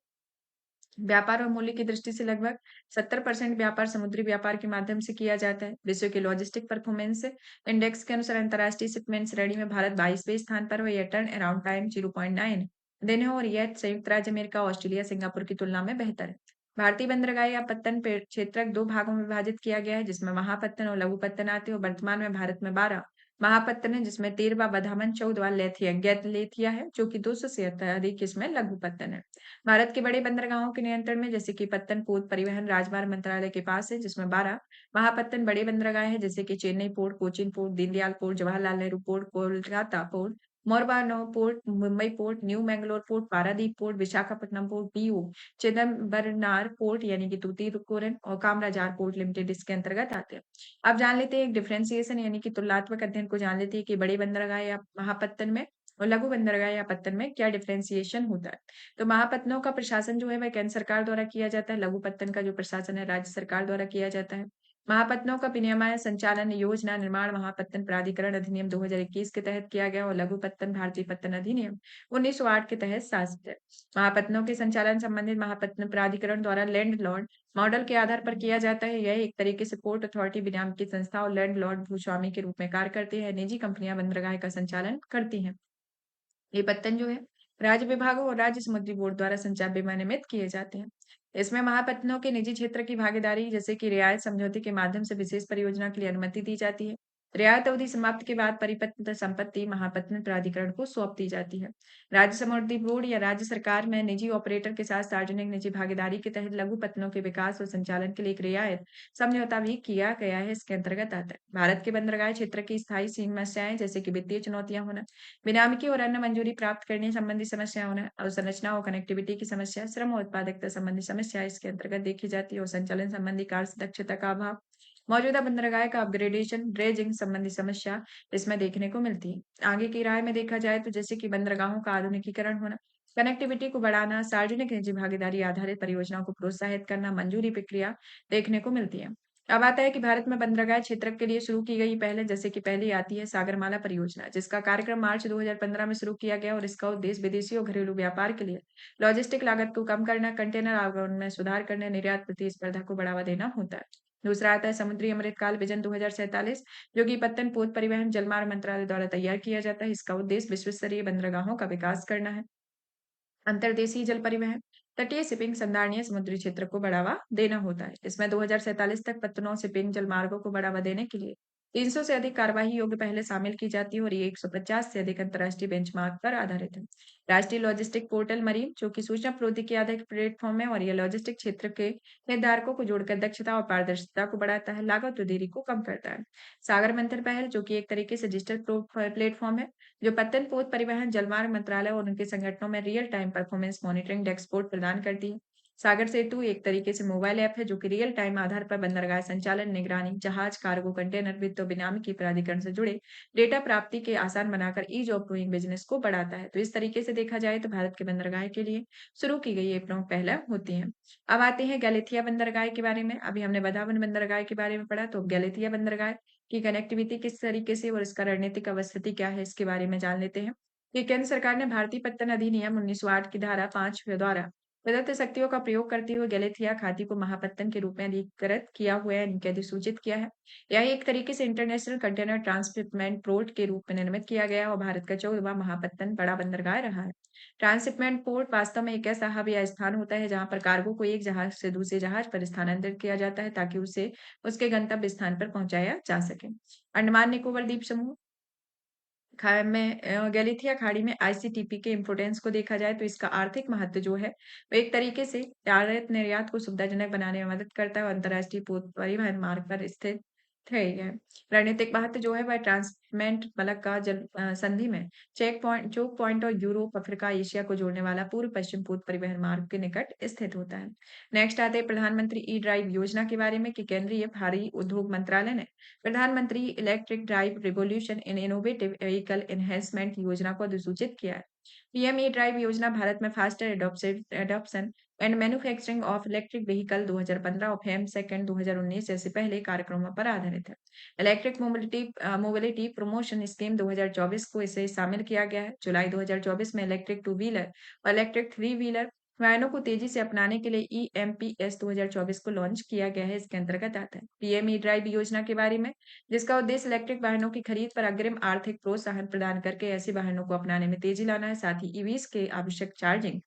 व्यापार और मूल्य की दृष्टि से लगभग 70% व्यापार समुद्री व्यापार के माध्यम से किया जाता है। विश्व के लॉजिस्टिक परफॉर्मेंस इंडेक्स के अनुसार अंतर्राष्ट्रीय शिपमेंट श्रेणी में भारत 22वें स्थान पर है। यह टर्न अराउंड टाइम 0.9 दिन है और यह संयुक्त राज्य अमेरिका, ऑस्ट्रेलिया, सिंगापुर की तुलना में बेहतर है। भारतीय बंदरगाह या पत्तन क्षेत्र दो भागों में विभाजित किया गया है, जिसमें महापत्तन और लघु पत्तन आते हैं और वर्तमान में भारत में 12 महापत्तन है, जिसमें 13वां बदामन, 14वां लेथिया गैलेथिया है, जो कि 200 से अधिक इसमें लघु पत्तन है। भारत के बड़े बंदरगाहों के नियंत्रण में, जैसे कि पत्तन पोत परिवहन राजमार्ग मंत्रालय के पास है, जिसमें 12 महापत्तन बड़े बंदरगाह हैं, जैसे कि Chennai port, Cochin port, Deendayal port, Jawaharlal Nehru port, Kolkata port, Mormugao port, Mumbai port, New Mangalore port, Paradip port, Visakhapatnam port, VO, Chidambaranar port यानी कि तूतीकोरन और कामराजार पोर्ट लिमिटेड इसके अंतर्गत आते हैं। अब जान लेते हैं एक डिफरेंशिएशन यानी कि तुलनात्मक अध्ययन को जान लेते हैं कि बड़े बंदरगाह या महापत्तन में और लघु बंदरगाह या पत्तन में क्या डिफरेंशिएशन होता है। तो महापत्तनों का प्रशासन जो है वह केंद्र सरकार द्वारा किया जाता है। लघु पत्तन का जो प्रशासन है राज्य सरकार द्वारा किया जाता है। महापत्तनों का विनियमन संचालन योजना निर्माण महापत्तन प्राधिकरण अधिनियम 2021 के तहत किया गया और लघु पत्तन भारतीय पत्तन अधिनियम 1908 के तहत शासित है। महापत्तनों के संचालन संबंधित महापत्तन प्राधिकरण द्वारा लैंड लॉर्ड मॉडल के आधार पर किया जाता है। यह एक तरीके से पोर्ट अथॉरिटी विनियामक की संस्था और लैंड लॉर्ड भूस्वामी के रूप में कार्य करती है। निजी कंपनियां बंदरगाह का संचालन करती हैं। ये पत्तन जो है राज्य विभागों और राज्य समुद्री बोर्ड द्वारा संचार विनियमित किए जाते हैं। इसमें महापत्तनों के निजी क्षेत्र की भागीदारी, जैसे कि रियायत समझौते के माध्यम से विशेष परियोजना के लिए अनुमति दी जाती है। रियायत अवधि समाप्ति के बाद परिपत्र संपत्ति महापत्तन प्राधिकरण को सौंप दी जाती है। राज्य समुद्री बोर्ड या राज्य सरकार में निजी ऑपरेटर के साथ सार्वजनिक निजी भागीदारी के तहत लघु पत्तनों के विकास और संचालन के लिए एक रियायत समझौता भी किया गया है। इसके अंतर्गत आता है भारत के बंदरगाह क्षेत्र की स्थायी समस्याएं जैसे कि वित्तीय चुनौतियां होना, बिनामिकी और अन्य मंजूरी प्राप्त करने संबंधी समस्या होना, अवसंरचना और कनेक्टिविटी की समस्या, श्रम और उत्पादकता संबंधी समस्या इसके अंतर्गत देखी जाती है और संचालन संबंधी कार्य दक्षता का अभाव, मौजूदा बंदरगाह का अपग्रेडेशन, ड्रेजिंग संबंधी समस्या इसमें देखने को मिलती है। आगे की राय में देखा जाए तो जैसे कि बंदरगाहों का आधुनिकीकरण होना, कनेक्टिविटी को बढ़ाना, सार्वजनिक निजी भागीदारी आधारित परियोजनाओं को प्रोत्साहित करना, मंजूरी प्रक्रिया देखने को मिलती है। अब आता है कि भारत में बंदरगाह क्षेत्र के लिए शुरू की गई पहले जैसे कि पहली आती है सागरमाला परियोजना, जिसका कार्यक्रम मार्च 2015 में शुरू किया गया और इसका उद्देश्य विदेशी और घरेलू व्यापार के लिए लॉजिस्टिक लागत को कम करना, कंटेनर आवागमन में सुधार करना, निर्यात प्रतिस्पर्धा को बढ़ावा देना होता है। दूसरा आता है समुद्री अमृतकाल विजन 2047, जो कि पत्तन पोत परिवहन जलमार्ग मंत्रालय द्वारा तैयार किया जाता है। इसका उद्देश्य विश्व स्तरीय बंदरगाहों का विकास करना है। अंतर्देशीय जल परिवहन, तटीय शिपिंग, संधारणीय समुद्री क्षेत्र को बढ़ावा देना होता है। इसमें 2047 तक पत्तनों शिपिंग जलमार्गों को बढ़ावा देने के लिए 300 से अधिक कार्यवाही योग्य पहले शामिल की जाती है और ये 150 से अधिक अंतर्राष्ट्रीय बेंचमार्क पर आधारित है। राष्ट्रीय लॉजिस्टिक पोर्टल मरीन, जो कि सूचना प्रौद्योगिकी आधारित प्लेटफॉर्म है और यह लॉजिस्टिक क्षेत्र के निर्धारकों को जोड़कर दक्षता और पारदर्शिता को बढ़ाता है, लागत और देरी को कम करता है। सागर मंथन पहल, जो कि एक तरीके से डिजिटल प्लेटफॉर्म है, जो पत्तन पोत परिवहन जलमार्ग मंत्रालय और उनके संगठनों में real time performance monitoring dashboard प्रदान करती है। सागर सेतु एक तरीके से मोबाइल ऐप है जो कि रियल टाइम आधार पर बंदरगाह संचालन, निगरानी, जहाज, कार्गो, कंटेनर, वित्त और बेनामी प्राधिकरण से जुड़े डेटा प्राप्ति के आसान बनाकर ईज ऑफ डूइंग बिजनेस को बढ़ाता है। तो इस तरीके से देखा जाए तो भारत के बंदरगाह के लिए शुरू की गई ये प्रमुख पहल होती है। अब आते हैं गैलेथिया बंदरगाह के बारे में। अभी हमने बदावन बंदरगाह के बारे में पढ़ा, तो गैलेथिया बंदरगाह की कनेक्टिविटी किस तरीके से और इसका रणनीतिक अवस्थिति क्या है, इसके बारे में जान लेते हैं। कि केंद्र सरकार ने भारतीय पत्तन अधिनियम 1908 की धारा 5 द्वारा प्रदत्त शक्तियों का प्रयोग करते हुए गैलेथिया खाती को महापत्तन के रूप में अधिकृत किया हुआ है, इनके अधिसूचित किया है। यह एक तरीके से इंटरनेशनल कंटेनर ट्रांसशिपमेंट पोर्ट के रूप में निर्मित किया गया है और भारत का 14वां महापत्तन बड़ा बंदरगाह रहा है। ट्रांसशिपमेंट पोर्ट वास्तव में एक ऐसा हब या स्थान होता है जहां पर कार्गो को एक जहाज से दूसरे जहाज पर स्थानांतरित किया जाता है ताकि उसे उसके गंतव्य स्थान पर पहुंचाया जा सके। अंडमान निकोबार द्वीप समूह गैलिथिया खाड़ी में आईसीटीपी के इम्पोर्टेंस को देखा जाए तो इसका आर्थिक महत्व जो है वो एक तरीके से आयात निर्यात को सुविधाजनक बनाने में मदद करता है और अंतर्राष्ट्रीय परिवहन मार्ग पर स्थित है यह। रणनीतिक महत्व जो है वह ट्रांसमेंट मलक्का जल संधि में चोक पॉइंट और यूरोप, अफ्रीका, एशिया को जोड़ने वाला पूर्व पश्चिम पूर्व परिवहन मार्ग के निकट स्थित होता है। नेक्स्ट आते हैं प्रधानमंत्री ई ड्राइव योजना के बारे में कि केंद्रीय भारी उद्योग मंत्रालय ने प्रधानमंत्री electric drive revolution in innovative vehicle enhancement योजना को अधिसूचित किया है। पीएम ई ड्राइव योजना भारत में faster adoption and manufacturing of electric vehicle 2015 और फेम सेकंड 2019 जैसे पहले कार्यक्रमों पर आधारित है। इलेक्ट्रिक मोबिलिटी प्रमोशन स्कीम 2024 को इसे शामिल किया गया है। जुलाई 2024 में इलेक्ट्रिक टू व्हीलर और इलेक्ट्रिक थ्री व्हीलर वाहनों को तेजी से अपनाने के लिए ईएमपीएस 2024 को लॉन्च किया गया है। इसके अंतर्गत आता है पीएम ई ड्राइव योजना के बारे में, जिसका उद्देश्य इलेक्ट्रिक वाहनों की खरीद पर अग्रिम आर्थिक प्रोत्साहन प्रदान करके ऐसे वाहनों को अपनाने में तेजी लाना है, साथ ही ईवीज के आवश्यक चार्जिंग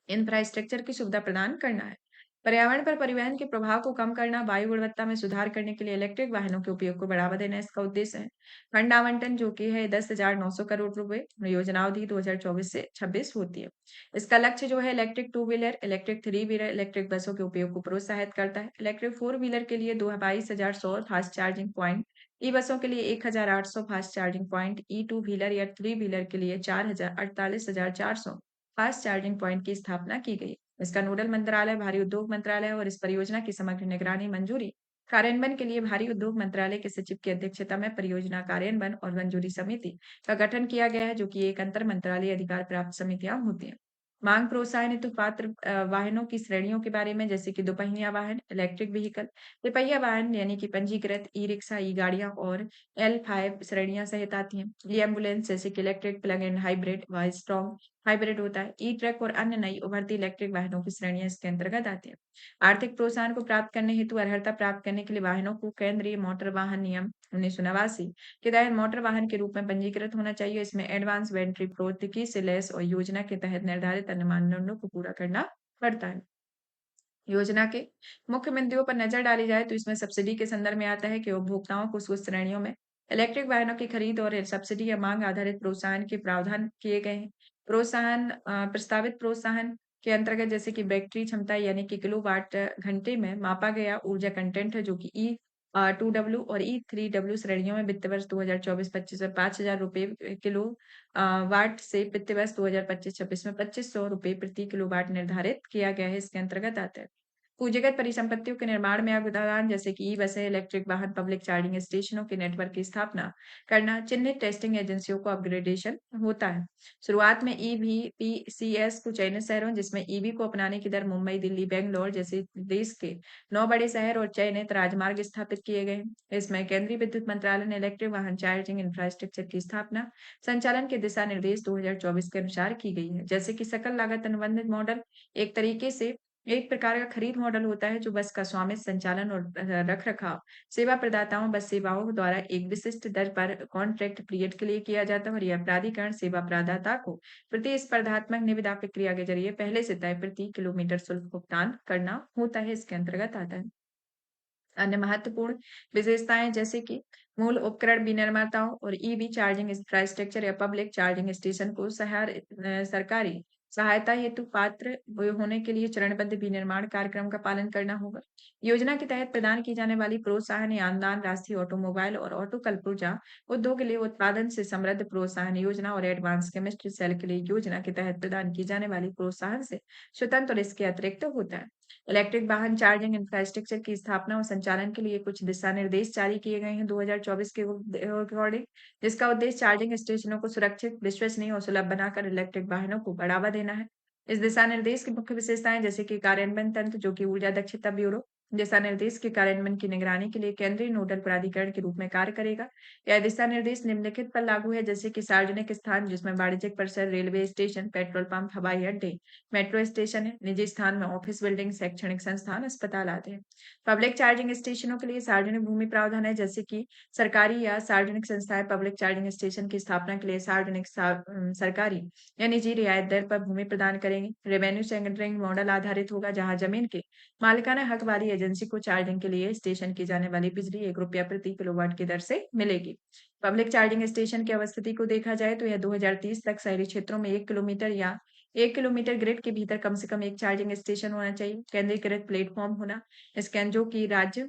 इंफ्रास्ट्रक्चर की सुविधा प्रदान करना है। पर्यावरण पर परिवहन के प्रभाव को कम करना, वायु गुणवत्ता में सुधार करने के लिए इलेक्ट्रिक वाहनों के उपयोग को बढ़ावा देना इसका उद्देश्य है। फंड आवंटन जो कि है 10,900 करोड़ रुपए, योजनावधि 2024 से 26 होती है। इसका लक्ष्य जो है electric two wheeler, electric three wheeler, electric बसों के उपयोग को प्रोत्साहित करता है। इलेक्ट्रिक फोर व्हीलर के लिए 22,100 फास्ट चार्जिंग पॉइंट, ई बसों के लिए 1,800 फास्ट चार्जिंग पॉइंट, ई टू व्हीलर या थ्री व्हीलर के लिए 48,400 फास्ट चार्जिंग पॉइंट की स्थापना की गई। इसका नोडल मंत्रालय भारी उद्योग मंत्रालय है और इस परियोजना की समग्र निगरानी, मंजूरी, कार्यान्वयन के लिए भारी उद्योग मंत्रालय के सचिव की अध्यक्षता में परियोजना कार्यान्वयन और मंजूरी समिति का गठन किया गया है, जो कि एक अंतर मंत्रालय अधिकार प्राप्त समितियां होती हैं। मांग प्रोत्साहन हेतु पात्र वाहनों की श्रेणियों के बारे में, जैसे कि दोपहिया वाहन, इलेक्ट्रिक व्हीकल, तिपहिया वाहन यानी कि पंजीकृत, ई रिक्शा, ई गाड़ियां और L5 श्रेणियां सहित आती हैं। ई एम्बुलेंस जैसे कि इलेक्ट्रिक प्लग एंड हाइब्रिड व स्ट्रॉन्ग हाइब्रिड होता है। ई ट्रक और अन्य नई उभरती इलेक्ट्रिक वाहनों की श्रेणियां इसके अंतर्गत आती हैं। आर्थिक प्रोत्साहन को प्राप्त करने हेतु अर्हता प्राप्त करने के लिए वाहनों को केंद्रीय मोटर वाहन नियम 1989 के तहत मोटर वाहन के रूप में पंजीकृत होना चाहिए। इसमें एडवांस बैटरी प्रौद्योगिकी से लैस और योजना के तहत निर्धारित अन्य मानदंडों को पूरा करना पड़ता है। योजना के मुख्य बिंदुओं पर नजर डाली जाए तो इसमें सब्सिडी के संदर्भ में आता है कि उपभोक्ताओं को कुछ श्रेणियों में इलेक्ट्रिक वाहनों की खरीद और सब्सिडी या मांग आधारित प्रोत्साहन के प्रावधान किए गए हैं। प्रस्तावित प्रोत्साहन के अंतर्गत जैसे कि बैटरी क्षमता यानी कि किलोवाट घंटे में मापा गया ऊर्जा कंटेंट है जो कि ई 2W और ई 3W श्रेणियों में वित्त वर्ष 2024-25 में ₹5,000 किलो वाट से वित्त वर्ष 2025-26 में ₹2,500 प्रति किलोवाट निर्धारित किया गया है। इसके अंतर्गत आता है पूंजीगत परिसंपत्तियों के निर्माण में योगदान जैसे कि ई बसें, इलेक्ट्रिक वाहन, पब्लिक चार्जिंग स्टेशनों के नेटवर्क की स्थापना करना, चिन्हित टेस्टिंग एजेंसियों को अपग्रेडेशन होता है। शुरुआत में ईवी पीसीएस को चयनित शहरों जिसमें ईवी को अपनाने की दर मुंबई, दिल्ली, बेंगलोर जैसे देश के 9 बड़े शहर और चयनित राजमार्ग स्थापित किए गए हैं। इसमें केंद्रीय विद्युत मंत्रालय ने इलेक्ट्रिक वाहन चार्जिंग इंफ्रास्ट्रक्चर की स्थापना, संचालन के दिशा निर्देश 2024 के अनुसार की गई है। जैसे कि सकल लागत अनुबंधित मॉडल एक तरीके से एक प्रकार का खरीद मॉडल होता है जो बस का स्वामित्व, संचालन और रख-रखाव सेवा प्रदाताओं बस सेवाओं द्वारा एक विशिष्ट दर पर कॉन्ट्रैक्ट पीरियड के लिए किया जाता है और यह प्राधिकरण सेवा प्रदाता को प्रतिस्पर्धात्मक निविदा प्रक्रिया के जरिए पहले से तय प्रति किलोमीटर शुल्क भुगतान करना होता है। इसके अंतर्गत आता है अन्य महत्वपूर्ण विशेषताएं जैसे कि मूल उपकरण विनिर्माताओं और ईवी चार्जिंग इंफ्रास्ट्रक्चर या पब्लिक चार्जिंग स्टेशन को सरकारी सहायता हेतु पात्र होने के लिए चरणबद्ध विनिर्माण कार्यक्रम का पालन करना होगा। योजना के तहत प्रदान की जाने वाली प्रोत्साहन या अनुदान राशि ऑटोमोबाइल और ऑटो कलपुर्जा उद्योग के लिए उत्पादन से समृद्ध प्रोत्साहन योजना और एडवांस केमिस्ट्री सेल के लिए योजना के तहत प्रदान की जाने वाली प्रोत्साहन से स्वतंत्र और इसके अतिरिक्त होता है। इलेक्ट्रिक वाहन चार्जिंग इंफ्रास्ट्रक्चर की स्थापना और संचालन के लिए कुछ दिशा निर्देश जारी किए गए हैं 2024 के अकॉर्डिंग, जिसका उद्देश्य चार्जिंग स्टेशनों को सुरक्षित, विश्वसनीय और सुलभ बनाकर इलेक्ट्रिक वाहनों को बढ़ावा देना है। इस दिशा निर्देश की मुख्य विशेषताएं जैसे कि कार्यान्वयन तंत्र जो कि ऊर्जा दक्षता ब्यूरो दिशा निर्देश के कार्यान्वयन की निगरानी के लिए केंद्रीय नोडल प्राधिकरण के रूप में कार्य करेगा। यह दिशा निर्देश निम्नलिखित पर लागू है जैसे कि सार्वजनिक स्थान जिसमें वाणिज्यिक परिसर, रेलवे स्टेशन, पेट्रोल पंप, हवाई अड्डे, मेट्रो स्टेशन है, निजी स्थान में ऑफिस बिल्डिंग, शैक्षणिक संस्थान, अस्पताल आदि हैं। पब्लिक चार्जिंग स्टेशनों के लिए सार्वजनिक भूमि प्रावधान है जैसे कि सरकारी या सार्वजनिक संस्थाएं पब्लिक चार्जिंग स्टेशन की स्थापना के लिए सरकारी या निजी रियायत दर पर भूमि प्रदान करेंगे। रेवेन्यू शेयरिंग मॉडल आधारित होगा जहां जमीन के मालिकाना हक वाली एजेंसी को चार्जिंग के लिए स्टेशन की जाने वाली बिजली ₹1 प्रति किलोवाट की दर से मिलेगी। पब्लिक चार्जिंग स्टेशन की अवस्थिति को देखा जाए तो यह 2030 तक शहरी क्षेत्रों में 1 किलोमीटर या 1 किलोमीटर ग्रिड के भीतर कम से कम एक चार्जिंग स्टेशन होना चाहिए। केंद्रीकृत प्लेटफ़ॉर्म होना, स्कैन जो कि राज्य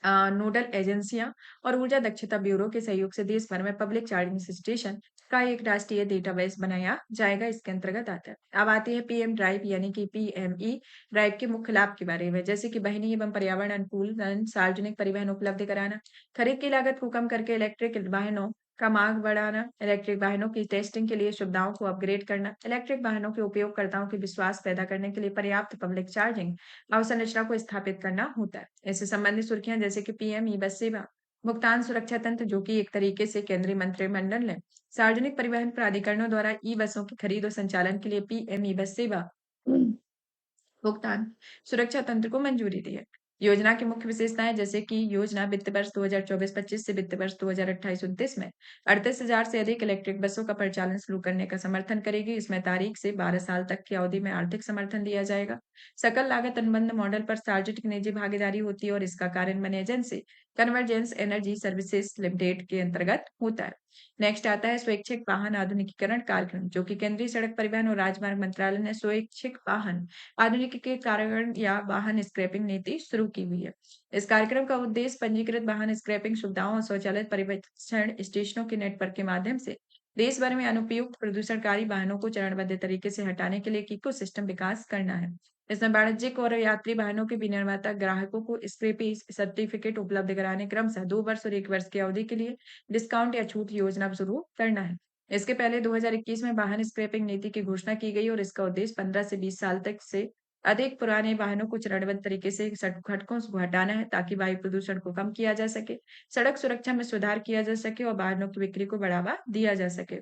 नोडल एजेंसियां और ऊर्जा दक्षता ब्यूरो के सहयोग से देश भर में पब्लिक चार्जिंग स्टेशन का एक राष्ट्रीय डेटाबेस बनाया जाएगा इसके अंतर्गत आता है। अब आती है पीएम ड्राइव यानी कि पीएमई ड्राइव के मुख्य लाभ के बारे में जैसे कि बहनी एवं पर्यावरण अनुकूल सार्वजनिक परिवहन उपलब्ध कराना, खरीद की लागत को कम करके इलेक्ट्रिक वाहनों का मांग बढ़ाना, इलेक्ट्रिक वाहनों की टेस्टिंग के लिए सुविधाओं को अपग्रेड करना, इलेक्ट्रिक वाहनों के उपयोगकर्ताओं के विश्वास पैदा करने के लिए पर्याप्त पब्लिक चार्जिंग अवसंरचना को स्थापित करना होता है। इससे संबंधित सुर्खियां जैसे कि पीएम ई बस सेवा, भुगतान सुरक्षा तंत्र जो कि एक तरीके से केंद्रीय मंत्रिमंडल ने सार्वजनिक परिवहन प्राधिकरणों द्वारा ई बसों की खरीद और संचालन के लिए पीएम ई बस सेवा भुगतान सुरक्षा तंत्र को मंजूरी दी है। योजना की मुख्य विशेषताएं जैसे कि योजना वित्त वर्ष 2024-25 से वित्त वर्ष 2028-29 में 38,000 से अधिक इलेक्ट्रिक बसों का परिचालन शुरू करने का समर्थन करेगी। इसमें तारीख से 12 साल तक की अवधि में आर्थिक समर्थन दिया जाएगा। सकल लागत अनुबंध मॉडल पर सार्वजनिक निजी भागीदारी होती है और इसका कार्यान्वयन agency convergence energy services limited के अंतर्गत होता है। नेक्स्ट आता है स्वैच्छिक वाहन आधुनिकीकरण कार्यक्रम जो कि केंद्रीय सड़क परिवहन और राजमार्ग मंत्रालय ने स्वैच्छिक वाहन आधुनिकीकरण या वाहन स्क्रैपिंग नीति शुरू की हुई है। इस कार्यक्रम का उद्देश्य पंजीकृत वाहन स्क्रैपिंग सुविधाओं और स्वचालित परिवहन स्टेशनों के नेटवर्क के माध्यम से देश भर में अनुपयुक्त प्रदूषणकारी वाहनों को चरणबद्ध तरीके से हटाने के लिए एक इकोसिस्टम विकास करना है। इसमें वाणिज्यिक और यात्री वाहनों के विनिर्माता ग्राहकों को स्क्रैपी सर्टिफिकेट उपलब्ध कराने क्रमशः 2 वर्ष और 1 वर्ष की अवधि के लिए डिस्काउंट या छूट योजना शुरू करना है। इसके पहले 2021 में वाहन स्क्रैपिंग नीति की घोषणा की गई और इसका उद्देश्य 15 से 20 साल तक से अधिक पुराने वाहनों को चरणबद्ध तरीके से खटकों को हटाना है ताकि वायु प्रदूषण को कम किया जा सके, सड़क सुरक्षा में सुधार किया जा सके और वाहनों की बिक्री को बढ़ावा दिया जा सके।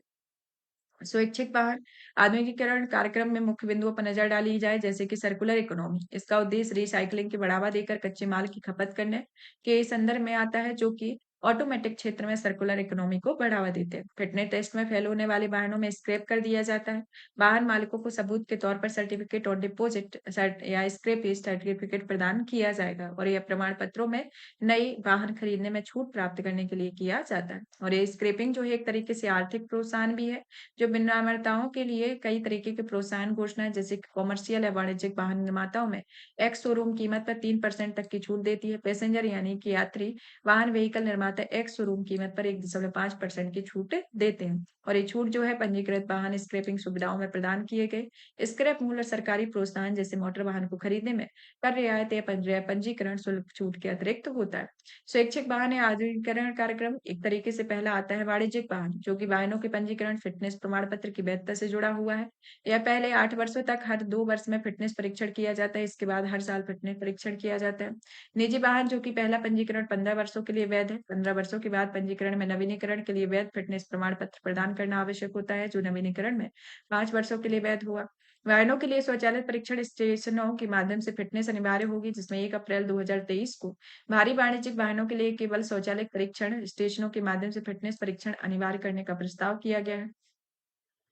स्वैच्छिक वाहन आधुनिकीकरण कार्यक्रम में मुख्य बिंदुओं पर नजर डाली जाए जैसे कि सर्कुलर इकोनॉमी इसका उद्देश्य रिसाइकलिंग की बढ़ावा देकर कच्चे माल की खपत करने के संदर्भ में आता है जो कि ऑटोमेटिक क्षेत्र में सर्कुलर इकोनॉमी को बढ़ावा देते हैं। फिटनेस टेस्ट में फेल होने वाले वाहनों में स्क्रैप कर दिया जाता है। वाहन मालिकों को सबूत के तौर पर सर्टिफिकेट और डिपोजिट या स्क्रैपेज सर्टिफिकेट प्रदान किया जाएगा और यह प्रमाण पत्रों में नई वाहन खरीदने में छूट प्राप्त करने के लिए किया जाता है। और ये स्क्रैपिंग जो है एक तरीके से आर्थिक प्रोत्साहन भी है, जो विनिर्माताओं के लिए कई तरीके के प्रोत्साहन घोषणा है, जैसे कॉमर्शियल या वाणिज्यिक वाहन निर्माताओं में एक्स शोरूम कीमत पर 3% तक की छूट देती है। पैसेंजर यानी कि यात्री वाहन व्हीकल निर्माता एक्स शोरूम कीमत पर 1.5% की छूट देते हैं और ये छूट जो है पंजीकृत वाहन स्क्रैपिंग सुविधाओं में प्रदान किए गए स्क्रैप मूल्य सरकारी प्रोत्साहन जैसे मोटर वाहन को खरीदने में कर रियायत या पंजीकरण शुल्क छूट के अतिरिक्त होता है। स्वैच्छिक वाहन या आधुनिकीकरण कार्यक्रम एक तरीके से पहला आता है वाणिज्यिक वाहन, जो कि वाहनों के पंजीकरण फिटनेस प्रमाण पत्र की वैधता से जुड़ा हुआ है। यह पहले 8 वर्षों तक हर 2 वर्ष में फिटनेस परीक्षण किया जाता है, इसके बाद हर साल फिटनेस परीक्षण किया जाता है। निजी वाहन जो कि पहला पंजीकरण 15 वर्षों के लिए वैध है। 15 वर्षों के बाद पंजीकरण में नवीनीकरण के लिए वैध फिटनेस प्रमाण पत्र प्रदान करना आवश्यक होता है, जो नवीनीकरण में 5 वर्षों के लिए वैध हुआ। वाहनों के लिए स्वचालित परीक्षण स्टेशनों के माध्यम से फिटनेस अनिवार्य होगी, जिसमें 1 अप्रैल 2023 को भारी वाणिज्यिक वाहनों के लिए केवल स्वचालित परीक्षण स्टेशनों के माध्यम से फिटनेस परीक्षण अनिवार्य करने का प्रस्ताव किया गया है।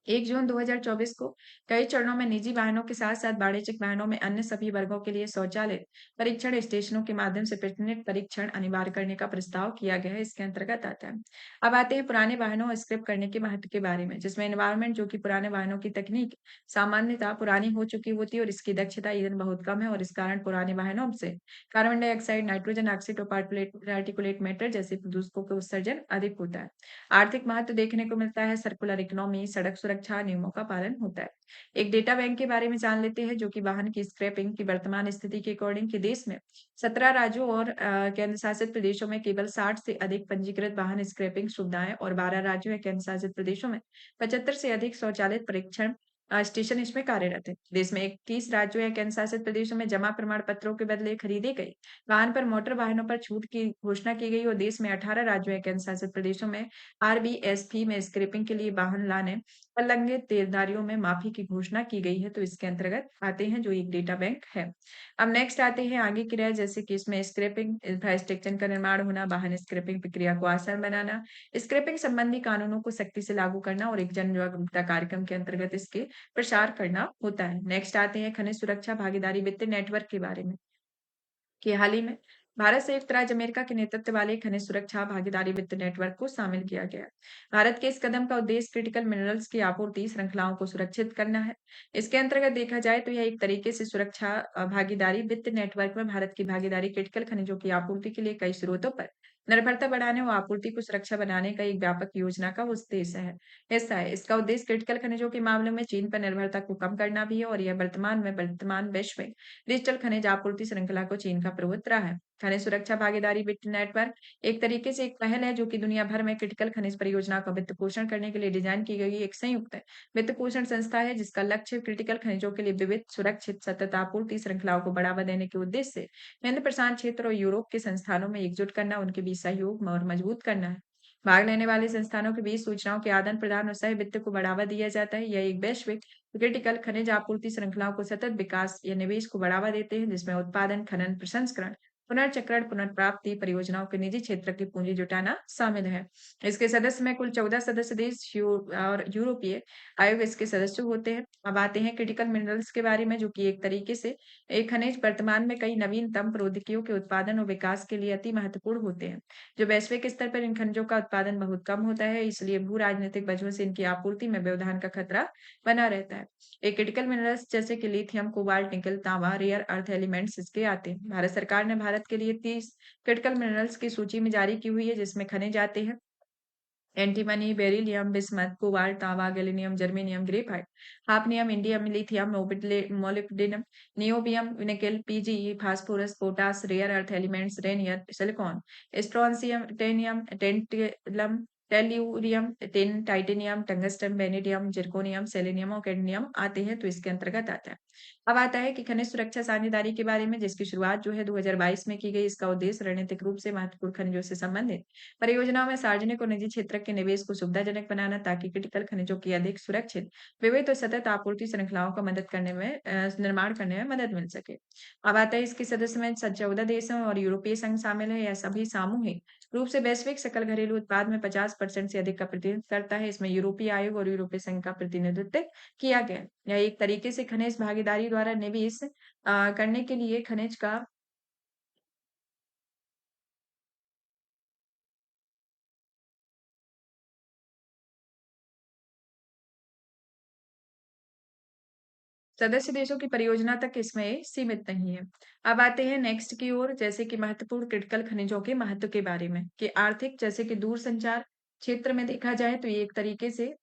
1 जून 2024 को कई चरणों में निजी वाहनों के साथ-साथ वाणिज्यिक वाहनों में अन्य सभी वर्गों के लिए स्वचालित परीक्षण स्टेशनों के माध्यम से फिटनेस परीक्षण अनिवार्य करने का प्रस्ताव किया गया है, इसके अंतर्गत आता है। अब आते हैं पुराने वाहनों और स्क्रैप करने के महत्व के बारे में, जिसमें एनवायरनमेंट जो कि पुराने वाहनों की तकनीक सामान्यतः पुरानी हो चुकी होती है और इसकी दक्षता ईंधन बहुत कम है और इस कारण पुराने वाहनों से कार्बन डाइऑक्साइड, नाइट्रोजन ऑक्साइड और पार्टिकुलेट मैटर जैसे प्रदूषकों का उत्सर्जन अधिक होता है। आर्थिक महत्व देखने को मिलता है, सर्कुलर इकोनॉमी, सड़क सुरक्षा नियमों का पालन होता है। एक डेटा बैंक के बारे में जान लेते हैं, जो कि वाहन की स्क्रैपिंग की वर्तमान स्थिति के अकॉर्डिंग कि देश में 17 राज्यों और केंद्र शासित प्रदेशों में केवल 60 से अधिक पंजीकृत वाहन स्क्रैपिंग सुविधाएं और 12 राज्यों या केंद्र शासित प्रदेशों में 75 से अधिक स्वचालित परीक्षण स्टेशन इसमें कार्यरत है। देश में 21 राज्यों या केंद्र शासित प्रदेशों में जमा प्रमाण पत्रों के बदले खरीदे गए वाहन पर मोटर वाहनों पर छूट की घोषणा की गई और देश में 18 राज्यों या केंद्र शासित प्रदेशों में आरबीएसपी में स्क्रैपिंग के लिए वाहन लाने पर लंघित देनदारियों में माफी की घोषणा की गई है, तो इसके अंतर्गत आते हैं जो एक डेटा बैंक है। अब नेक्स्ट आते हैं आगे क्रिया, जैसे कि इसमें स्क्रैपिंग इंफ्रास्ट्रक्चर का निर्माण होना, वाहन स्क्रैपिंग प्रक्रिया को आसान बनाना, स्क्रैपिंग संबंधी कानूनों को सख्ती से लागू करना और एक जन जागरूकता कार्यक्रम के अंतर्गत इसके प्रसार करना होता है। नेक्स्ट आते हैं खनिज सुरक्षा भागीदारी वित्तीय नेटवर्क के बारे में, कि हाल ही में भारत संयुक्त राज्य अमेरिका के नेतृत्व वाले खनिज सुरक्षा भागीदारी वित्त नेटवर्क को शामिल किया गया है। भारत के इस कदम का उद्देश्य क्रिटिकल मिनरल्स की आपूर्ति श्रृंखलाओं को सुरक्षित करना है। इसके अंतर्गत देखा जाए तो यह एक तरीके से सुरक्षा भागीदारी वित्त नेटवर्क में भारत की भागीदारी क्रिटिकल खनिजों की आपूर्ति के लिए कई स्रोतों पर निर्भरता बढ़ाने और आपूर्ति को सुरक्षा बनाने का एक व्यापक योजना का उद्देश्य है। हिस्सा है। इसका उद्देश्य क्रिटिकल खनिजों के मामले में चीन पर निर्भरता को कम करना भी है और यह वर्तमान वैश्विक डिजिटल खनिज आपूर्ति श्रृंखला को चीन का प्रभुत्व रहा है। खनिज सुरक्षा भागीदारी वित्त नेटवर्क एक तरीके से एक पहल है, जो कि दुनिया भर में क्रिटिकल खनिज परियोजना का वित्त पोषण करने के लिए डिजाइन की गई एक संयुक्त वित्त पोषण संस्था है, जिसका लक्ष्य क्रिटिकल खनिजों के लिए विविध सुरक्षित सतत आपूर्ति श्रृंखलाओं को बढ़ावा देने के उद्देश्य से हिंद प्रशांत क्षेत्र और यूरोप के संस्थानों में एकजुट करना, उनके बीच सहयोग और मजबूत करना है। भाग लेने वाले संस्थानों के बीच सूचनाओं के आदान प्रदान और सह वित्त को बढ़ावा दिया जाता है। यह एक वैश्विक क्रिटिकल खनिज आपूर्ति श्रृंखलाओं को सतत विकास या निवेश को बढ़ावा देते हैं, जिसमें उत्पादन, खनन, प्रसंस्करण, पुनर्चक्रण, पुनर्प्राप्ति परियोजनाओं के निजी क्षेत्र की पूंजी जुटाना शामिल है। इसके सदस्य में कुल 14 सदस्य देश और यूरोपीय आयोग इसके सदस्य होते हैं। अब आते हैं क्रिटिकल मिनरल्स के बारे में, जो कि एक तरीके से एक खनिज वर्तमान में कई नवीनतम प्रौद्योगिकियों के उत्पादन और विकास के लिए अति महत्वपूर्ण होते हैं। जो वैश्विक स्तर पर इन खनिजों का उत्पादन बहुत कम होता है, इसलिए भू राजनीतिक वजहों से इनकी आपूर्ति में व्यवधान का खतरा बना रहता है। ये क्रिटिकल मिनरल्स जैसे कि लिथियम, कोबाल्ट, निकल, तांबा, रेयर अर्थ एलिमेंट्स इसके आते हैं। भारत सरकार ने भारत के लिए 30 क्रिटिकल मिनरल्स की सूची में जारी की हुई है, जिसमें खनिज आते हैं एंटीमनी, बेरिलियम, बिस्मथ, कोबाल्ट, तांबा, gallium, germanium, graphite, hafnium, indium, lithium, molybdenum, niobium, nickel, PGE, phosphorus, potash, rare earth elements, rhenium, silicon, strontium, टेनियम, tantalum, tellurium, tin, titanium, tungsten, vanadium, zirconium, selenium और कैडमियम आते हैं, तो इसके अंतर्गत आता है। अब आता है कि खनिज सुरक्षा साझेदारी के बारे में, जिसकी शुरुआत जो है 2022 में की गई। इसका उद्देश्य रणनीतिक रूप से महत्वपूर्ण खनिजों से संबंधित परियोजनाओं में सार्वजनिक और निजी क्षेत्र के निवेश को सुविधाजनक बनाना, ताकि क्रिटिकल खनिजों की अधिक सुरक्षित, विविध और सतत आपूर्ति श्रृंखलाओं का मदद करने में निर्माण करने में मदद मिल सके। अब आता है इसके सदस्य में 14 देश हैं और यूरोपीय संघ शामिल है। यह सभी सामूहिक रूप से वैश्विक सकल घरेलू उत्पाद में 50% से अधिक का प्रतिनिधित्व करता है। इसमें यूरोपीय आयोग और यूरोपीय संघ का प्रतिनिधित्व किया गया है। यह एक तरीके से खनिज भागीदारी द्वारा निवेश करने के लिए खनिज का सदस्य देशों की परियोजना तक इसमें सीमित नहीं है। अब आते हैं नेक्स्ट की ओर, जैसे कि महत्वपूर्ण क्रिटिकल खनिजों के महत्व के बारे में, कि आर्थिक, जैसे कि दूरसंचार क्षेत्र में देखा जाए तो ये एक तरीके से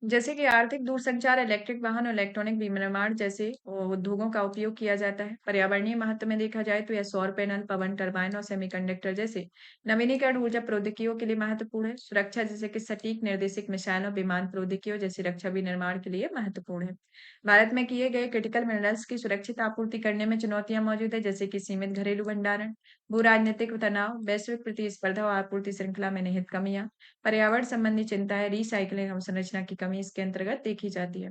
जैसे कि आर्थिक दूरसंचार, इलेक्ट्रिक वाहन और इलेक्ट्रॉनिक विनिर्माण जैसे उद्योगों का उपयोग किया जाता है। पर्यावरणीय महत्व में देखा जाए तो यह सौर पैनल, पवन टरबाइन और सेमीकंडक्टर जैसे नवीनीकरण ऊर्जा प्रौद्योगिकियों के लिए महत्वपूर्ण है। सुरक्षा, जैसे कि सटीक निर्देशित मिसाइल और विमान प्रौद्योगिकियों जैसी रक्षा विनिर्माण के लिए महत्वपूर्ण है। भारत में किए गए क्रिटिकल मिनरल्स की सुरक्षित आपूर्ति करने में चुनौतियां मौजूद है, जैसे कि सीमित घरेलू भंडारण, भू राजनीतिक तनाव, वैश्विक प्रतिस्पर्धा और आपूर्ति श्रृंखला में निहित कमियां, पर्यावरण संबंधी चिंताएं, रिसाइकलिंग अवसंरचना की कमी इसके अंतर्गत देखी जाती है।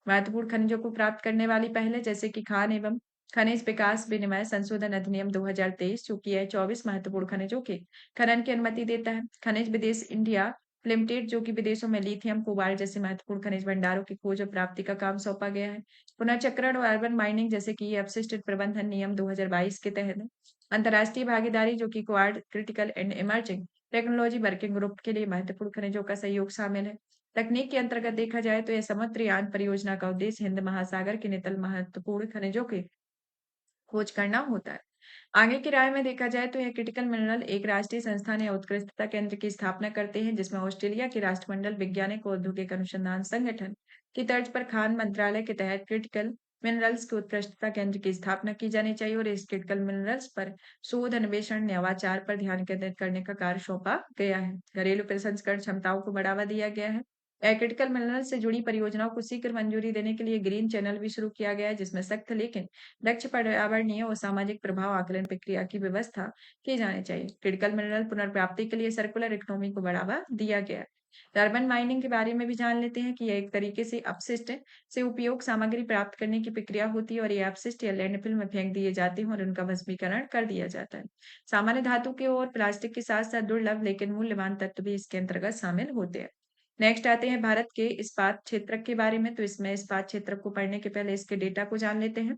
महत्वपूर्ण खनिजों को प्राप्त करने वाली पहले, जैसे कि खान एवं खनिज विकास विनिमय संशोधन अधिनियम 2023, जो कि यह 24 महत्वपूर्ण खनिजों के खनन की अनुमति देता है। खनिज विदेश इंडिया लिमिटेड, जो कि विदेशों में लिथियम, कोबाल्ट जैसे महत्वपूर्ण खनिज भंडारों की खोज और प्राप्ति का काम सौंपा गया है। पुनर्चक्रण और अर्बन माइनिंग, जैसे कि ये अपशिष्ट प्रबंधन नियम 2022 के तहत है। अंतर्राष्ट्रीय भागीदारी, जो कि quad critical and emerging technology working group के लिए महत्वपूर्ण खनिजों का सहयोग शामिल है। तकनीक के अंतर्गत देखा जाए तो यह समुद्रयान परियोजना का उद्देश्य हिंद महासागर के नितल महत्वपूर्ण खनिजों की खोज करना होता है। आगे की राय में देखा जाए तो यह क्रिटिकल मिनरल एक राष्ट्रीय संस्थान या उत्कृष्टता केंद्र की स्थापना करते हैं, जिसमें ऑस्ट्रेलिया के राष्ट्रमंडल वैज्ञानिक और औद्योगिक अनुसंधान संगठन की तर्ज पर खान मंत्रालय के तहत क्रिटिकल मिनरल्स के उत्कृष्टता केंद्र की स्थापना की जानी चाहिए, और इस क्रिटिकल मिनरल्स पर शोध, अन्वेषण, नवाचार पर ध्यान केंद्रित करने का कार्य सौंपा गया है। घरेलू प्रसंस्करण क्षमताओं को बढ़ावा दिया गया है। क्रिटिकल मिनरल से जुड़ी परियोजनाओं को शीघ्र मंजूरी देने के लिए ग्रीन चैनल भी शुरू किया गया है, जिसमें सख्त लेकिन दक्ष पर्यावरणीय और सामाजिक प्रभाव आकलन प्रक्रिया की व्यवस्था की जानी चाहिए। क्रिटिकल मिनरल पुनर्प्राप्ति के लिए सर्कुलर इकोनॉमी को बढ़ावा दिया गया है। टर्बन माइनिंग के बारे में भी जान लेते हैं कि यह एक तरीके से अपशिष्ट से उपयोग सामग्री प्राप्त करने की प्रक्रिया होती है, और ये अपशिष्ट या लैंडफिल में फेंक दिए जाते हैं और उनका भस्मीकरण कर दिया जाता है। सामान्य धातु के और प्लास्टिक के साथ साथ दुर्लभ लेकिन मूल्यवान तत्व भी इसके अंतर्गत शामिल होते हैं। नेक्स्ट आते हैं भारत के इस्पात क्षेत्र के बारे में। तो इसमें इस्पात क्षेत्र को पढ़ने के पहले इसके डेटा को जान लेते हैं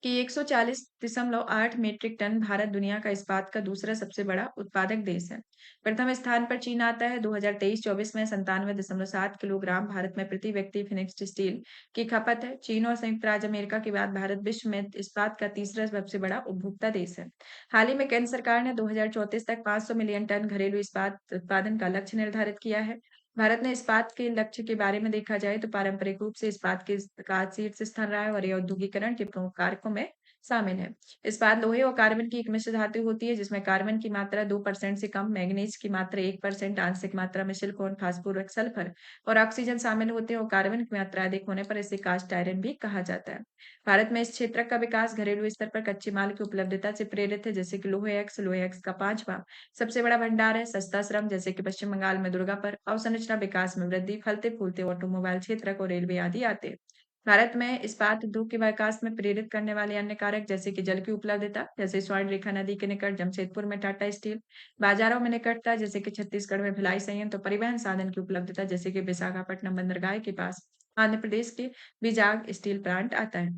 कि 140.8 मीट्रिक टन भारत दुनिया का इस्पात का दूसरा सबसे बड़ा उत्पादक देश है। प्रथम स्थान पर चीन आता है 2023-24 में 97.7 किलोग्राम भारत में प्रति व्यक्ति फिनिश्ड स्टील की खपत है। चीन और संयुक्त राज्य अमेरिका के बाद भारत विश्व में इस्पात का तीसरा सबसे बड़ा उपभोक्ता देश है। हाल ही में केंद्र सरकार ने 2034 तक 500 मिलियन टन घरेलू इस्पात उत्पादन का लक्ष्य निर्धारित किया है। भारत ने इस्पात के लक्ष्य के बारे में देखा जाए तो पारंपरिक रूप से इस्पात के का शीर्ष स्थान रहा है, और यह औद्योगिकरण के प्रमुख कारकों में शामिल है। इस्पात लोहे और कार्बन की एक मिश्र धातु होती है, जिसमें कार्बन की मात्रा 2% से कम, मैंगनीज की मात्रा 1%, आंशिक मात्रा में सिलिकॉन, फास्फोरस, सल्फर और ऑक्सीजन शामिल होते हैं, और कार्बन की मात्रा अधिक होने पर इसे कास्ट आयरन भी कहा जाता है। भारत में इस क्षेत्र का विकास घरेलू स्तर पर कच्चे माल की उपलब्धता से प्रेरित है, जैसे कि लोहे एक्स का पांचवा सबसे बड़ा भंडार है। सस्ता श्रम, जैसे कि पश्चिम बंगाल में दुर्गापुर, अवसंरचना विकास में वृद्धि, फलते फूलते ऑटोमोबाइल क्षेत्र को रेलवे आदि आते हैं। भारत में इस्पात उद्योग के विकास में प्रेरित करने वाले अन्य कारक, जैसे कि जल की उपलब्धता, जैसे स्वर्ण रेखा नदी के निकट जमशेदपुर में टाटा स्टील, बाजारों में निकटता, जैसे कि छत्तीसगढ़ में भिलाई संयंत्र, तो परिवहन साधन की उपलब्धता, जैसे कि विशाखापट्टनम बंदरगाह के पास आंध्र प्रदेश के विजाग स्टील प्लांट आता है।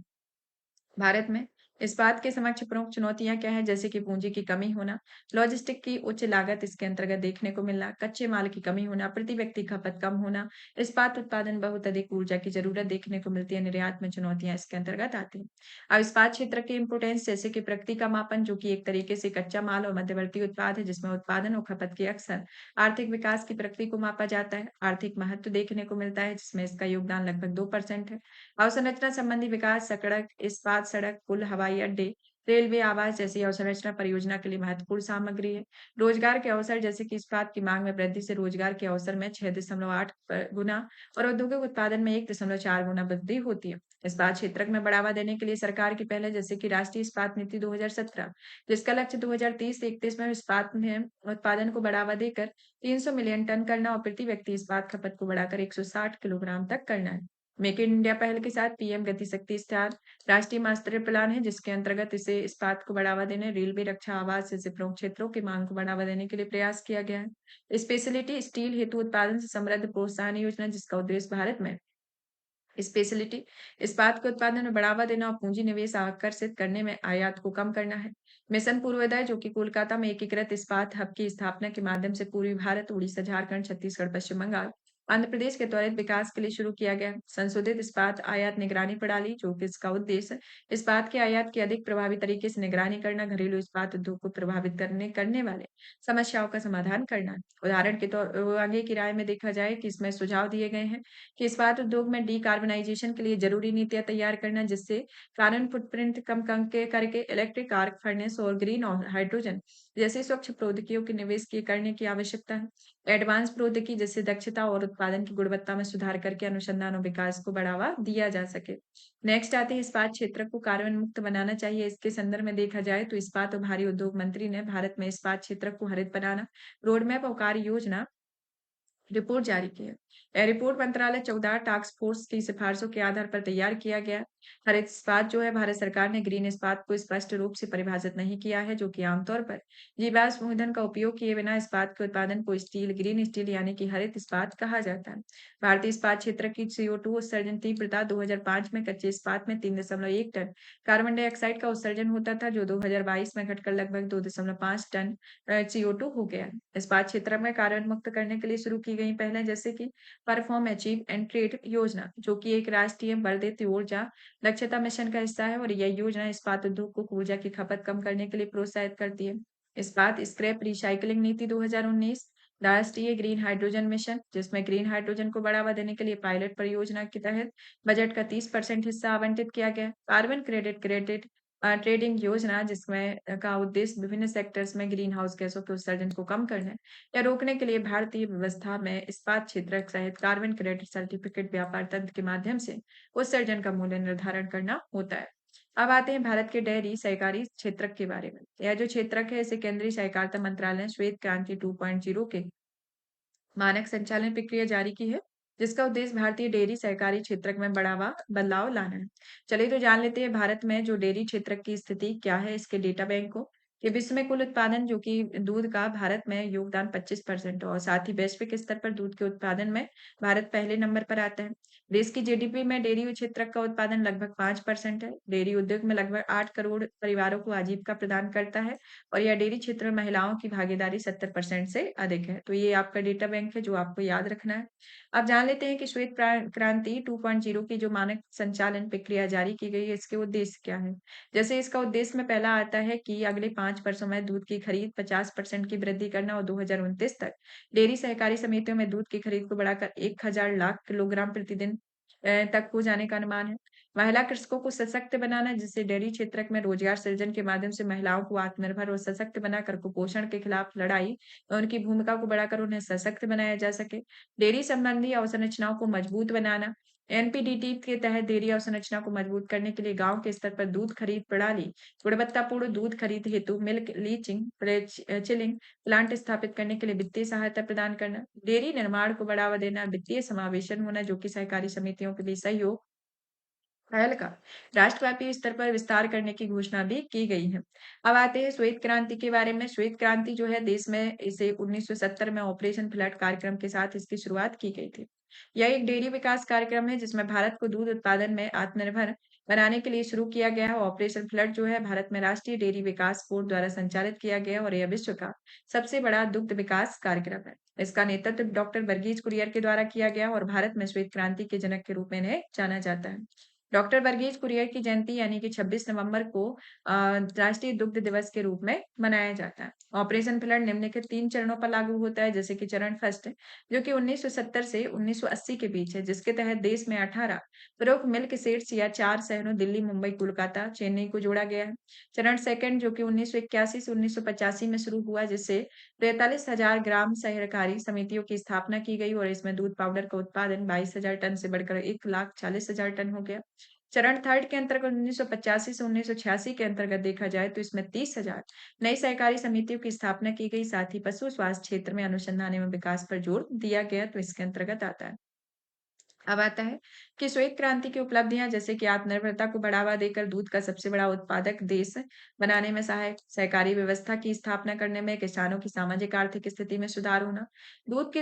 भारत में इस्पात के समक्ष प्रमुख चुनौतियां क्या हैं, जैसे कि पूंजी की कमी होना, लॉजिस्टिक की उच्च लागत इसके अंतर्गत देखने को मिलना, कच्चे माल की कमी होना, प्रति व्यक्ति खपत कम होना, इस्पात उत्पादन बहुत अधिक ऊर्जा की जरूरत देखने को मिलती है, निर्यात में चुनौतियां इसके अंतर्गत आती हैं। अब इस्पात क्षेत्र के इंपोर्टेंस, जैसे कि प्रकृति का मापन, जो कि एक तरीके से कच्चा माल और मध्यवर्ती उत्पाद है, जिसमें उत्पादन और खपत के अक्सर आर्थिक विकास की प्रकृति को मापा जाता है। आर्थिक महत्व देखने को मिलता है, जिसमें इसका योगदान लगभग 2% है। अवसंरचना संबंधी विकास, सड़क, इस्पात सड़क, पुल, हवाई अड्डे, रेलवे, आवास जैसी अवसंरचना परियोजना के लिए महत्वपूर्ण सामग्री है। रोजगार के अवसर जैसे कि इस्पात की मांग में वृद्धि से रोजगार के अवसर में 6.8 गुना और औद्योगिक उत्पादन में 1.4 गुना वृद्धि होती है। इस्पात क्षेत्र में बढ़ावा देने के लिए सरकार की पहले जैसे कि राष्ट्रीय इस्पात नीति 2017, जिसका लक्ष्य 2030 से 31 में इस्पात में उत्पादन को बढ़ावा देकर 300 मिलियन टन करना और प्रति व्यक्ति इस्पात खपत को बढ़ाकर 160 किलोग्राम तक करना है। मेक इन इंडिया पहल के साथ पीएम गति शक्ति स्टार राष्ट्रीय मास्टर प्लान है, जिसके अंतर्गत इसे इस्पात को बढ़ावा देने, रेलवे, रक्षा, आवास जैसे प्रमुख क्षेत्रों की मांग को बढ़ावा देने के लिए प्रयास किया गया है। स्पेशलिटी स्टील हेतु उत्पादन से समृद्ध प्रोत्साहन योजना, जिसका उद्देश्य भारत में स्पेशलिटी इस्पात के उत्पादन में बढ़ावा देना और पूंजी निवेश आकर्षित करने में आयात को कम करना है। मिशन पूर्वोदय, जो कि कोलकाता में एकीकृत इस्पात हब की स्थापना के माध्यम से पूर्वी भारत, उड़ीसा, झारखंड, छत्तीसगढ़, पश्चिम बंगाल, आंध्र प्रदेश के त्वरित विकास के लिए शुरू किया गया। संशोधित इस्पात आयात निगरानी प्रणाली, जो कि इसका उद्देश्य इस्पात के आयात की अधिक प्रभावी तरीके से निगरानी करना, घरेलू इस्पात उद्योग को प्रभावित करने वाले समस्याओं का समाधान करना है। उदाहरण के तौर आगे की राय में देखा जाए कि इसमें सुझाव दिए गए हैं कि इस्पात उद्योग में डीकार्बोनाइजेशन के लिए जरूरी नीतियां तैयार करना, जिससे कार्बन फुटप्रिंट कम करके इलेक्ट्रिक आर्क फर्नेस और ग्रीन और हाइड्रोजन जैसे स्वच्छ प्रौद्योगिकियों के निवेश की करने की आवश्यकता है। एडवांस प्रौद्योगिकी जैसे दक्षता और उत्पादन की गुणवत्ता में सुधार करके अनुसंधान और विकास को बढ़ावा दिया जा सके। नेक्स्ट आते हैं इस्पात क्षेत्र को कार्बन मुक्त बनाना चाहिए। इसके संदर्भ में देखा जाए तो इस्पात और भारी उद्योग मंत्री ने भारत में इस्पात क्षेत्र को हरित बनाना रोड मैप और कार्य योजना रिपोर्ट जारी की है। यह रिपोर्ट मंत्रालय 14 टास्क फोर्स की सिफारिशों के आधार पर तैयार किया गया है। हरित इस्पात जो है, भारत सरकार ने ग्रीन इस्पात को स्पष्ट रूप से परिभाषित नहीं किया है, जो कि आमतौर पर जीवाश्म ईंधन का उपयोग किए बिना इस्पात के उत्पादन को स्टील ग्रीन स्टील यानी कि हरित इस्पात कहा जाता है। भारतीय इस्पात क्षेत्र की CO2 उत्सर्जन तीव्रता 2005 में कच्चे इस्पात में 3.1 टन कार्बन डाइऑक्साइड का उत्सर्जन होता था, जो 2022 में घटकर लगभग 2.5 टन CO2 हो गया है। इस्पात क्षेत्र में कार्बन मुक्त करने के लिए शुरू की गई पहलें जैसे कि परफॉर्म अचीव एंड ट्रेड योजना, जो कि एक राष्ट्रीय वर्धित ऊर्जा दक्षता मिशन का हिस्सा है और यह योजना इस्पात उद्योग को ऊर्जा की खपत कम करने के लिए प्रोत्साहित करती है। इस्पात स्क्रैप रिसाइकलिंग नीति 2019, राष्ट्रीय ग्रीन हाइड्रोजन मिशन, जिसमें ग्रीन हाइड्रोजन को बढ़ावा देने के लिए पायलट परियोजना के तहत बजट का 30% हिस्सा आवंटित किया गया। कार्बन क्रेडिट ट्रेडिंग योजना, जिसमें का उद्देश्य विभिन्न सेक्टर्स में ग्रीन हाउस गैसों के उत्सर्जन को कम करना है या रोकने के लिए भारतीय व्यवस्था में इस्पात क्षेत्र सहित कार्बन क्रेडिट सर्टिफिकेट व्यापार तंत्र के माध्यम से उत्सर्जन का मूल्य निर्धारण करना होता है। अब आते हैं भारत के डेयरी सहकारी क्षेत्र के बारे में। यह जो क्षेत्र है, इसे केंद्रीय सहकारिता मंत्रालय ने श्वेत क्रांति 2.0 के मानक संचालन प्रक्रिया जारी की है, जिसका उद्देश्य भारतीय डेयरी सहकारी क्षेत्र में बदलाव लाना है। चलिए तो जान लेते हैं भारत में जो डेयरी क्षेत्र की स्थिति क्या है, इसके डेटा बैंक को। कि विश्व में कुल उत्पादन जो कि दूध का भारत में योगदान 25% और साथ ही वैश्विक स्तर पर दूध के उत्पादन में भारत पहले नंबर पर आता है। देश की जीडीपी में डेयरी क्षेत्र का उत्पादन लगभग 5% है। डेयरी उद्योग में लगभग 8 करोड़ परिवारों को आजीविका प्रदान करता है और यह डेयरी क्षेत्र में महिलाओं की भागीदारी 70% से अधिक है। तो ये आपका डेटा बैंक है जो आपको याद रखना है। अब जान लेते हैं कि श्वेत क्रांति 2.0 की जो मानक संचालन प्रक्रिया जारी की गई है, इसके उद्देश्य क्या है। जैसे इसका उद्देश्य में पहला आता है कि अगले 5 वर्षों में दूध की खरीद 50% की वृद्धि करना और 2029 तक डेयरी सहकारी समितियों में दूध की खरीद को बढ़ाकर 1000 लाख किलोग्राम प्रतिदिन तक हो जाने का अनुमान है। महिला कृषकों को सशक्त बनाना, जिससे डेयरी क्षेत्र में रोजगार सृजन के माध्यम से महिलाओं को आत्मनिर्भर और सशक्त बनाकर कुपोषण के खिलाफ लड़ाई और उनकी भूमिका को बढ़ाकर उन्हें सशक्त बनाया जा सके। डेयरी संबंधी अवसंरचनाओं को मजबूत बनाना, एनपीडीटी के तहत डेयरी अवसंरचना को मजबूत करने के लिए गांव के स्तर पर दूध खरीद प्रणाली, गुणवत्तापूर्ण दूध खरीद हेतु मिल्क लीचिंग चिलिंग प्लांट स्थापित करने के लिए वित्तीय सहायता प्रदान करना, डेयरी निर्माण को बढ़ावा देना, वित्तीय समावेशन होना, जो कि सहकारी समितियों के बीच सहयोग पहल का राष्ट्रव्यापी स्तर पर विस्तार करने की घोषणा भी की गई है। अब आते हैं श्वेत क्रांति के बारे में। श्वेत क्रांति जो है, देश में इसे 1970 में ऑपरेशन फ्लड कार्यक्रम के साथ इसकी शुरुआत की गई थी। यह एक डेयरी विकास कार्यक्रम है जिसमें भारत को दूध उत्पादन में आत्मनिर्भर बनाने के लिए शुरू किया गया है। ऑपरेशन फ्लड जो है, भारत में राष्ट्रीय डेयरी विकास बोर्ड द्वारा संचालित किया गया और यह विश्व का सबसे बड़ा दुग्ध विकास कार्यक्रम है। इसका नेतृत्व डॉक्टर वर्गीज कुरियन के द्वारा किया गया और भारत में श्वेत क्रांति के जनक के रूप में इन्हें जाना जाता है। डॉक्टर वर्गीज कुरियन की जयंती यानी कि 26 नवंबर को राष्ट्रीय दुग्ध दिवस के रूप में मनाया जाता है। ऑपरेशन फ्लड निम्नलिखित 3 चरणों पर लागू होता है, जैसे कि चरण फर्स्ट है, जो कि 1970 से 1980 के बीच है, जिसके तहत देश में 18 प्रमुख मिल्क सीड्स या 4 शहरों दिल्ली, मुंबई, कोलकाता, चेन्नई को जोड़ा गया है। चरण सेकंड, जो कि 1981 से 1985 में शुरू हुआ, जिससे 43,000 ग्राम सहकारी समितियों की स्थापना की गई और इसमें दूध पाउडर का उत्पादन 22,000 टन से बढ़कर 1,40,000 टन हो गया। चरण थर्ड के अंतर्गत 1985 से 1986 के अंतर्गत देखा जाए तो इसमें 30,000 नई सहकारी समितियों की स्थापना की गई। साथ ही पशु स्वास्थ्य क्षेत्र में अनुसंधान एवं विकास पर जोर दिया गया, तो इसके अंतर्गत आता है। अब आता है कि श्वेत क्रांति की उपलब्धियां, जैसे कि आत्मनिर्भरता को बढ़ावा देकर दूध का सबसे बड़ा उत्पादक देश बनाने में सहायक, सहकारी व्यवस्था की स्थापना करने में, किसानों की सामाजिक आर्थिक स्थिति में सुधार होना, दूध की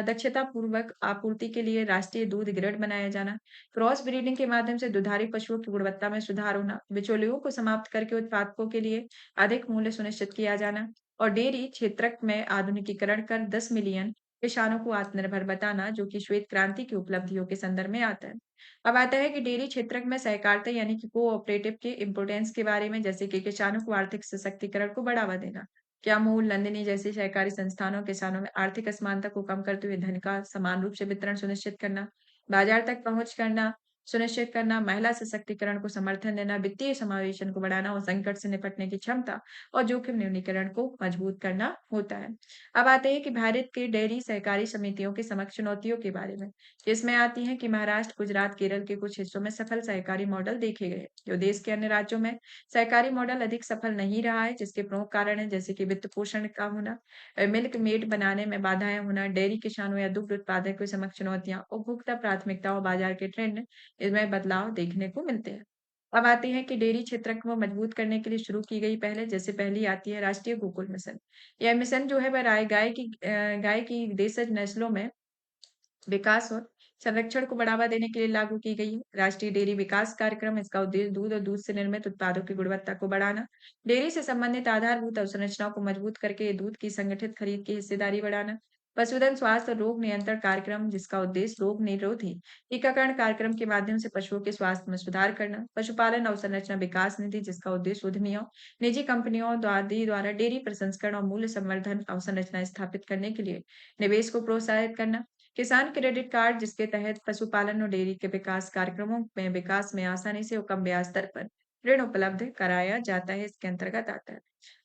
दक्षता पूर्वक आपूर्ति के लिए राष्ट्रीय दूध ग्रिड बनाया जाना, क्रॉस ब्रीडिंग के माध्यम से दुधारू पशुओं की गुणवत्ता में सुधार होना, बिचौलियों को समाप्त करके उत्पादकों के लिए अधिक मूल्य सुनिश्चित किया जाना और डेयरी क्षेत्र में आधुनिकीकरण कर 10 मिलियन किसानों को आत्मनिर्भर बताना, जो कि श्वेत क्रांति की उपलब्धियों के संदर्भ में आता है। अब आता है कि डेयरी क्षेत्र में सहकारिता यानी कि कोऑपरेटिव के इम्पोर्टेंस के बारे में, जैसे कि किसानों को आर्थिक सशक्तिकरण को बढ़ावा देना। क्या मूल नंदिनी जैसी सहकारी संस्थानों किसानों में आर्थिक असमानता को कम करते हुए धन का समान रूप से वितरण सुनिश्चित करना, बाजार तक पहुंच करना सुनिश्चित करना, महिला सशक्तिकरण को समर्थन देना, वित्तीय समावेशन को बढ़ाना और संकट से निपटने की क्षमता और जोखिम न्यूनीकरण को मजबूत करना होता है। अब आते हैं कि भारत के डेयरी सहकारी समितियों की समक्ष चुनौतियों के बारे में। इसमें आती हैं कि महाराष्ट्र, गुजरात, केरल के कुछ हिस्सों में सफल सहकारी मॉडल देखे गए, जो देश के अन्य राज्यों में सहकारी मॉडल अधिक सफल नहीं रहा है, जिसके प्रमुख कारण है जैसे कि वित्त पोषण का होना, मिल्क मेड बनाने में बाधाएं होना, डेयरी किसानों या दुग्ध उत्पादकों की समक्ष चुनौतियां, उपभोक्ता प्राथमिकता और बाजार के ट्रेंड इसमें बदलाव देखने को मिलते हैं। अब आते हैं कि डेयरी क्षेत्र को मजबूत करने के लिए शुरू की गई पहले, जैसे पहली आती है राष्ट्रीय गोकुल मिशन। यह मिशन जो है वह गाय की देशज नस्लों में विकास और संरक्षण को बढ़ावा देने के लिए लागू की गई है। राष्ट्रीय डेयरी विकास कार्यक्रम, इसका उद्देश्य दूध और दूध से निर्मित उत्पादों की गुणवत्ता को बढ़ाना, डेयरी से संबंधित आधारभूत अवसंरचनाओं को मजबूत करके दूध की संगठित खरीद की हिस्सेदारी बढ़ाना, पशुधन स्वास्थ्य और रोग नियंत्रण कार्यक्रम, जिसका उद्देश्य रोग निरोधी टीकाकरण कार्यक्रम के माध्यम से पशुओं के स्वास्थ्य में सुधार करना, पशुपालन अवसंरचना विकास निधि, जिसका उद्देश्य उद्यमियों, निजी कंपनियों द्वारा डेयरी प्रसंस्करण और मूल्य संवर्धन अवसंरचना स्थापित करने के लिए निवेश को प्रोत्साहित करना, किसान क्रेडिट कार्ड, जिसके तहत पशुपालन और डेयरी के विकास कार्यक्रमों में विकास में आसानी से और कम ब्याज दर पर ऋण उपलब्ध कराया जाता है, इसके अंतर्गत आता है।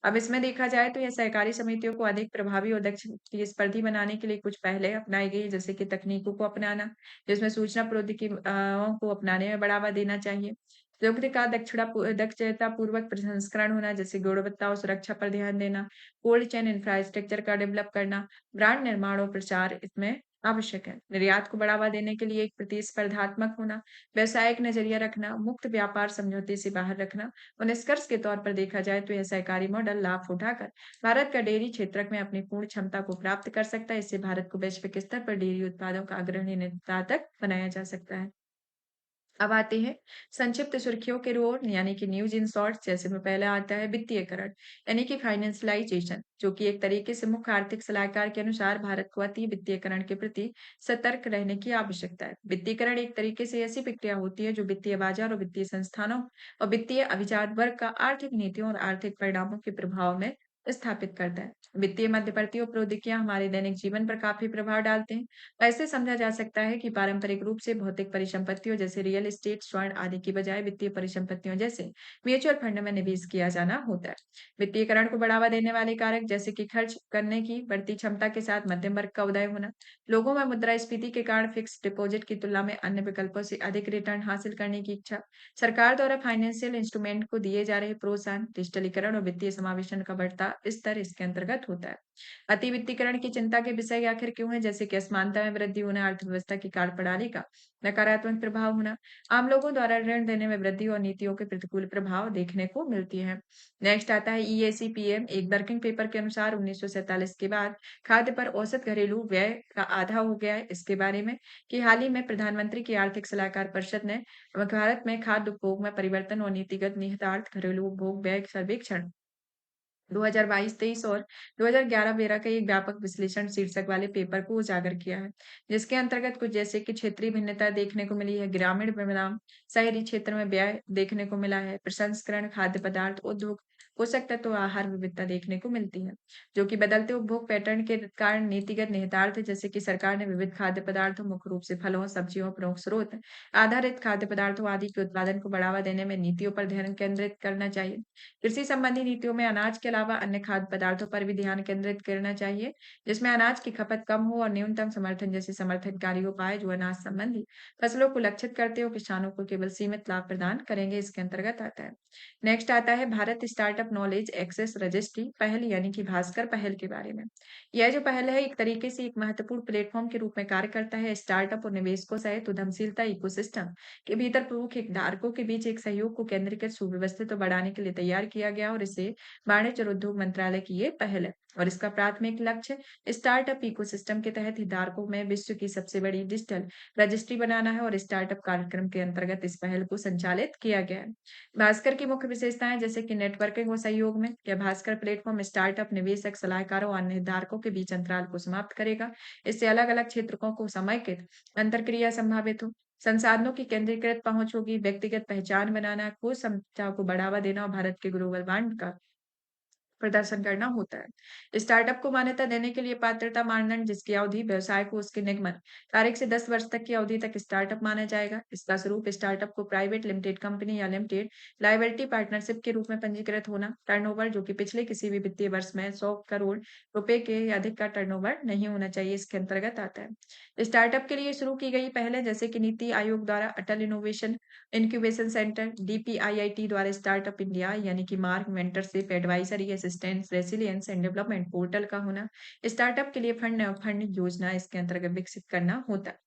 अब इसमें देखा जाए तो यह सहकारी समितियों को अधिक प्रभावी और दक्ष प्रतिस्पर्धी बनाने के लिए कुछ पहले अपनाई गई, जैसे कि तकनीकों को अपनाना, जिसमें सूचना प्रौद्योगिकी को अपनाने में बढ़ावा देना चाहिए। दुग्ध का दक्षता पूर्वक प्रसंस्करण होना, जैसे गुणवत्ता और सुरक्षा पर ध्यान देना, कोल्ड चेन इंफ्रास्ट्रक्चर का डेवलप करना, ब्रांड निर्माण और प्रचार इसमें आवश्यक है। निर्यात को बढ़ावा देने के लिए एक प्रतिस्पर्धात्मक होना, व्यावसायिक नजरिया रखना, मुक्त व्यापार समझौते से बाहर रखना और निष्कर्ष के तौर पर देखा जाए तो यह सहकारी मॉडल लाभ उठाकर भारत का डेयरी क्षेत्र में अपनी पूर्ण क्षमता को प्राप्त कर सकता है। इससे भारत को वैश्विक स्तर पर डेयरी उत्पादों का अग्रणी निर्यातक बनाया जा सकता है। अब आते हैं संक्षिप्त सुर्खियों के ओर, यानी कि न्यूज इन शॉर्ट्स। जैसे में पहला आता है वित्तीयकरण, यानी कि फाइनेंशियलाइजेशन, जो कि एक तरीके से मुख्य आर्थिक सलाहकार के अनुसार भारत को अति वित्तीयकरण के प्रति सतर्क रहने की आवश्यकता है। वित्तीयकरण एक तरीके से ऐसी प्रक्रिया होती है जो वित्तीय बाजार और वित्तीय संस्थानों और वित्तीय अभिजात वर्ग का आर्थिक नीतियों और आर्थिक परिणामों के प्रभाव में स्थापित करता है। वित्तीय मध्यवर्ती और प्रौद्योगिकियां हमारे दैनिक जीवन पर काफी प्रभाव डालते हैं। ऐसे समझा जा सकता है कि पारंपरिक रूप से भौतिक परिसंपत्तियों जैसे रियल एस्टेट, स्वर्ण आदि की बजाय वित्तीय परिसंपत्तियों जैसे म्यूचुअल फंड में निवेश किया जाना होता है। वित्तीयकरण को बढ़ावा देने वाले कारक, जैसे कि खर्च करने की बढ़ती क्षमता के साथ मध्यम वर्ग का उदय होना, लोगों में मुद्रास्फीति के कारण फिक्स डिपॉजिट की तुलना में अन्य विकल्पों से अधिक रिटर्न हासिल करने की इच्छा, सरकार द्वारा फाइनेंशियल इंस्ट्रूमेंट को दिए जा रहे प्रोत्साहन, डिजिटलीकरण और वित्तीय समावेशन का बढ़ता स्तर इसके अंतर्गत होता है। अति वित्तीकरण की चिंता के विषय आखिर क्यों है? जैसे कि असमानता में वृद्धि होना, अर्थव्यवस्था की कार्यप्रणाली का नकारात्मक प्रभाव होना, आम लोगों द्वारा ऋण देने में वृद्धि और नीतियों के प्रतिकूल प्रभाव देखने को मिलती है। नेक्स्ट आता है ईएसीपीएम, एक वर्किंग पेपर के अनुसार 1947 के बाद खाद्य पर औसत घरेलू व्यय का आधा हो गया है। इसके बारे में कि हाल ही में प्रधानमंत्री की आर्थिक सलाहकार परिषद ने भारत में खाद्य उपभोग में परिवर्तन और नीतिगत निहितार्थ घरेलू उपभोग व्यय सर्वेक्षण 2022-23 और 2011-12 का एक व्यापक विश्लेषण शीर्षक वाले पेपर को उजागर किया है, जिसके अंतर्गत कुछ जैसे कि क्षेत्रीय भिन्नता देखने को मिली है, ग्रामीण परिणाम, शहरी क्षेत्र में व्यय देखने को मिला है, प्रसंस्करण, खाद्य पदार्थ उद्योग, पोषक तत्व और आहार विविधता देखने को मिलती है, जो कि बदलते उपभोग पैटर्न के कारण नीतिगत निहितार्थ है, जैसे कि सरकार ने विविध खाद्य पदार्थों, मुख्य रूप से फलों, सब्जियों, प्रमुख स्रोत आधारित खाद्य पदार्थों आदि के उत्पादन को बढ़ावा देने में नीतियों पर ध्यान केंद्रित करना चाहिए। कृषि संबंधी नीतियों में अनाज के अलावा अन्य खाद्य पदार्थों पर भी ध्यान केंद्रित करना चाहिए, जिसमें अनाज की खपत कम हो और न्यूनतम समर्थन जैसे समर्थनकारी उपाय जो अनाज संबंधी फसलों को लक्षित करते हो किसानों को केवल सीमित लाभ प्रदान करेंगे, इसके अंतर्गत आता है। नेक्स्ट आता है Bharat startup knowledge access registry पहल यानी कि भास्कर पहल के बारे में। यह जो पहल है एक तरीके से एक महत्वपूर्ण प्लेटफॉर्म के रूप में कार्य करता है, स्टार्टअप और निवेशकों सहित उद्यमशीलता इकोसिस्टम के भीतर प्रमुख हितधारकों के बीच एक सहयोग को केंद्रीकृत सुव्यवस्थित और बढ़ाने के लिए तैयार किया गया और इसे वाणिज्य और उद्योग मंत्रालय की ये पहल है। और इसका प्राथमिक लक्ष्य स्टार्टअप इकोसिस्टम के तहत हितधारकों में विश्व की सबसे बड़ी डिजिटल रजिस्ट्री बनाना है और स्टार्टअप कार्यक्रम के अंतर्गत इस पहल को संचालित किया गया है। भास्कर की मुख्य विशेषताएं जैसे कि नेटवर्किंग और सहयोग में यह भास्कर प्लेटफॉर्म स्टार्टअप निवेशक सलाहकारों और अन्य हितधारकों के बीच अंतराल को समाप्त करेगा। इससे अलग अलग क्षेत्रों को समेकित अंतरक्रिया संभावित हो, संसाधनों की केंद्रीकृत पहुंच होगी, व्यक्तिगत पहचान बनाना, खोज क्षमता को बढ़ावा देना और भारत के ग्लोबल ब्रांड का प्रदर्शन करना होता है। स्टार्टअप को मान्यता देने के लिए पात्रता मानदंड जिसकी अवधि व्यवसाय को उसके निगमन तारीख से 10 वर्ष तक की अवधि तक स्टार्टअप माना जाएगा। इसका स्वरूप स्टार्टअप को प्राइवेट लिमिटेड कंपनी या लिमिटेड लायबिलिटी पार्टनरशिप के रूप में पंजीकृत होना, टर्नओवर जो कि पिछले किसी भी वित्तीय वर्ष में 100 करोड़ रुपए के या अधिक का टर्नओवर नहीं होना चाहिए, इसके अंतर्गत आता है। स्टार्टअप के लिए शुरू की गई पहले जैसे कि नीति आयोग द्वारा अटल इनोवेशन इंक्यूबेशन सेंटर, डीपीआईआईटी द्वारा स्टार्टअप इंडिया यानी कि mark mentorship advisory assistance resilience and development portal का होना, स्टार्टअप के लिए फंड योजना इसके अंतर्गत विकसित करना होता है।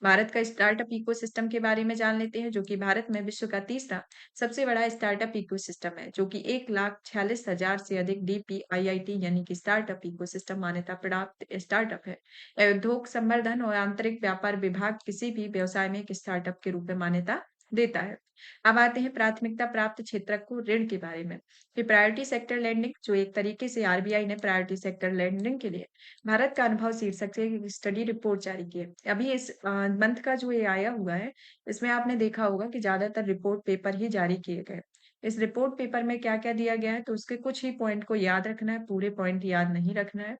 भारत का स्टार्टअप इकोसिस्टम के बारे में जान लेते हैं, जो कि भारत में विश्व का तीसरा सबसे बड़ा स्टार्टअप इकोसिस्टम है, जो कि 1,46,000 से अधिक डीपीआईआईटी यानी कि स्टार्टअप इकोसिस्टम मान्यता प्राप्त स्टार्टअप है। यह उद्योग संवर्धन और आंतरिक व्यापार विभाग किसी भी व्यवसाय में एक स्टार्टअप के रूप में मान्यता देता है। अब आते हैं प्राथमिकता प्राप्त क्षेत्र को ऋण के बारे में। कि प्रायोरिटी सेक्टर लेंडिंग जो एक तरीके से आरबीआई ने प्रायोरिटी सेक्टर लेंडिंग के लिए भारत का अनुभव शीर्षक से एक स्टडी रिपोर्ट जारी की है। अभी इस मंथ का जो ये आया हुआ है, इसमें आपने देखा होगा कि ज्यादातर रिपोर्ट पेपर ही जारी किए गए। इस रिपोर्ट पेपर में क्या-क्या दिया गया है, तो उसके कुछ ही पॉइंट को याद रखना है, पूरे पॉइंट याद नहीं रखना है।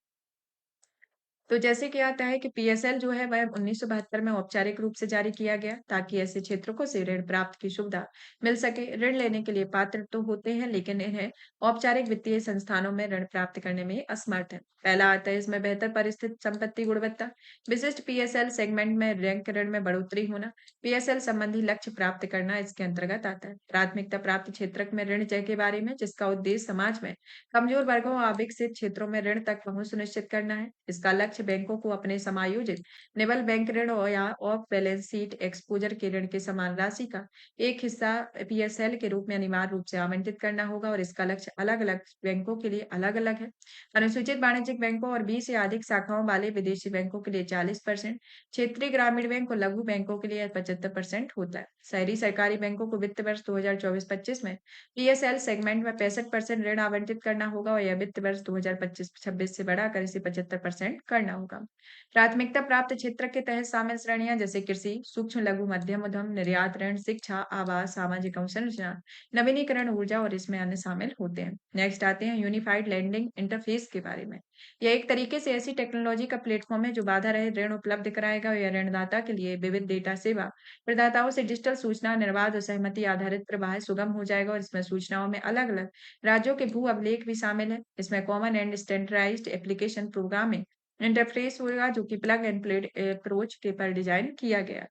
तो जैसे कि आता है कि पीएसएल जो है वह 1972 में औपचारिक रूप से जारी किया गया ताकि ऐसे क्षेत्रों से ऋण प्राप्त की सुविधा मिल सके। ऋण लेने के लिए पात्र तो होते हैं लेकिन इन्हें औपचारिक वित्तीय संस्थानों में ऋण प्राप्त करने में असमर्थ है। पहला आता है इसमें बेहतर परिस्थिति संपत्ति गुणवत्ता, विशिष्ट पीएसएल सेगमेंट में बैंक ऋण में बढ़ोतरी होना, पीएसएल संबंधी लक्ष्य प्राप्त करना इसके अंतर्गत आता है। प्राथमिकता प्राप्त क्षेत्र में ऋण जय के बारे में जिसका उद्देश्य समाज में कमजोर वर्गों और अविकसित क्षेत्रों में ऋण तक पहुंच सुनिश्चित करना है। इसका लक्ष्य बैंकों को अपने समायोजित निवल बैंक ऋण और या ऑफ बैलेंस शीट एक्सपोजर के ऋण के समान राशि का एक हिस्सा पीएसएल के रूप में अनिवार्य रूप से आवंटित करना होगा और इसका लक्ष्य अलग-अलग बैंकों के लिए अलग-अलग है। अनुसूचित वाणिज्यिक बैंकों और 20 या अधिक शाखाओं वाले विदेशी बैंकों के लिए 40%, क्षेत्रीय ग्रामीण बैंक और लघु बैंकों के लिए 75% होता है। शहरी सरकारी बैंकों को वित्त वर्ष 2024-25 में पीएसएल सेगमेंट में 65% ऋण आवंटित करना होगा और यह वित्त वर्ष 2025-26 से बढ़ाकर इसे 75% करना होगा। प्राथमिकता प्राप्त क्षेत्र के तहत शामिल श्रेणियां जैसे कृषि, सूक्ष्म लघु मध्यम उद्यम, निर्यात ऋण, शिक्षा, आवास, सामाजिक अवसंरचना, नवीनीकरण ऊर्जा और इसमें अन्य शामिल होते हैं। नेक्स्ट आते हैं यूनिफाइड लैंडिंग इंटरफेस के बारे में। यह एक तरीके से ऐसी टेक्नोलॉजी का प्लेटफॉर्म है जो बाधा रहित ऋण उपलब्ध कराएगा और यह ऋणदाता के लिए विविध डेटा सेवा प्रदाताओं से डिजिटल सूचना निर्बाध और सहमति आधारित प्रवाह सुगम हो जाएगा और इसमें सूचनाओं में अलग-अलग राज्यों के भू अभिलेख भी शामिल है। इसमें common and standardised application programming interface होगा जो कि प्लग एंड प्ले अप्रोच के पर डिजाइन किया गया है।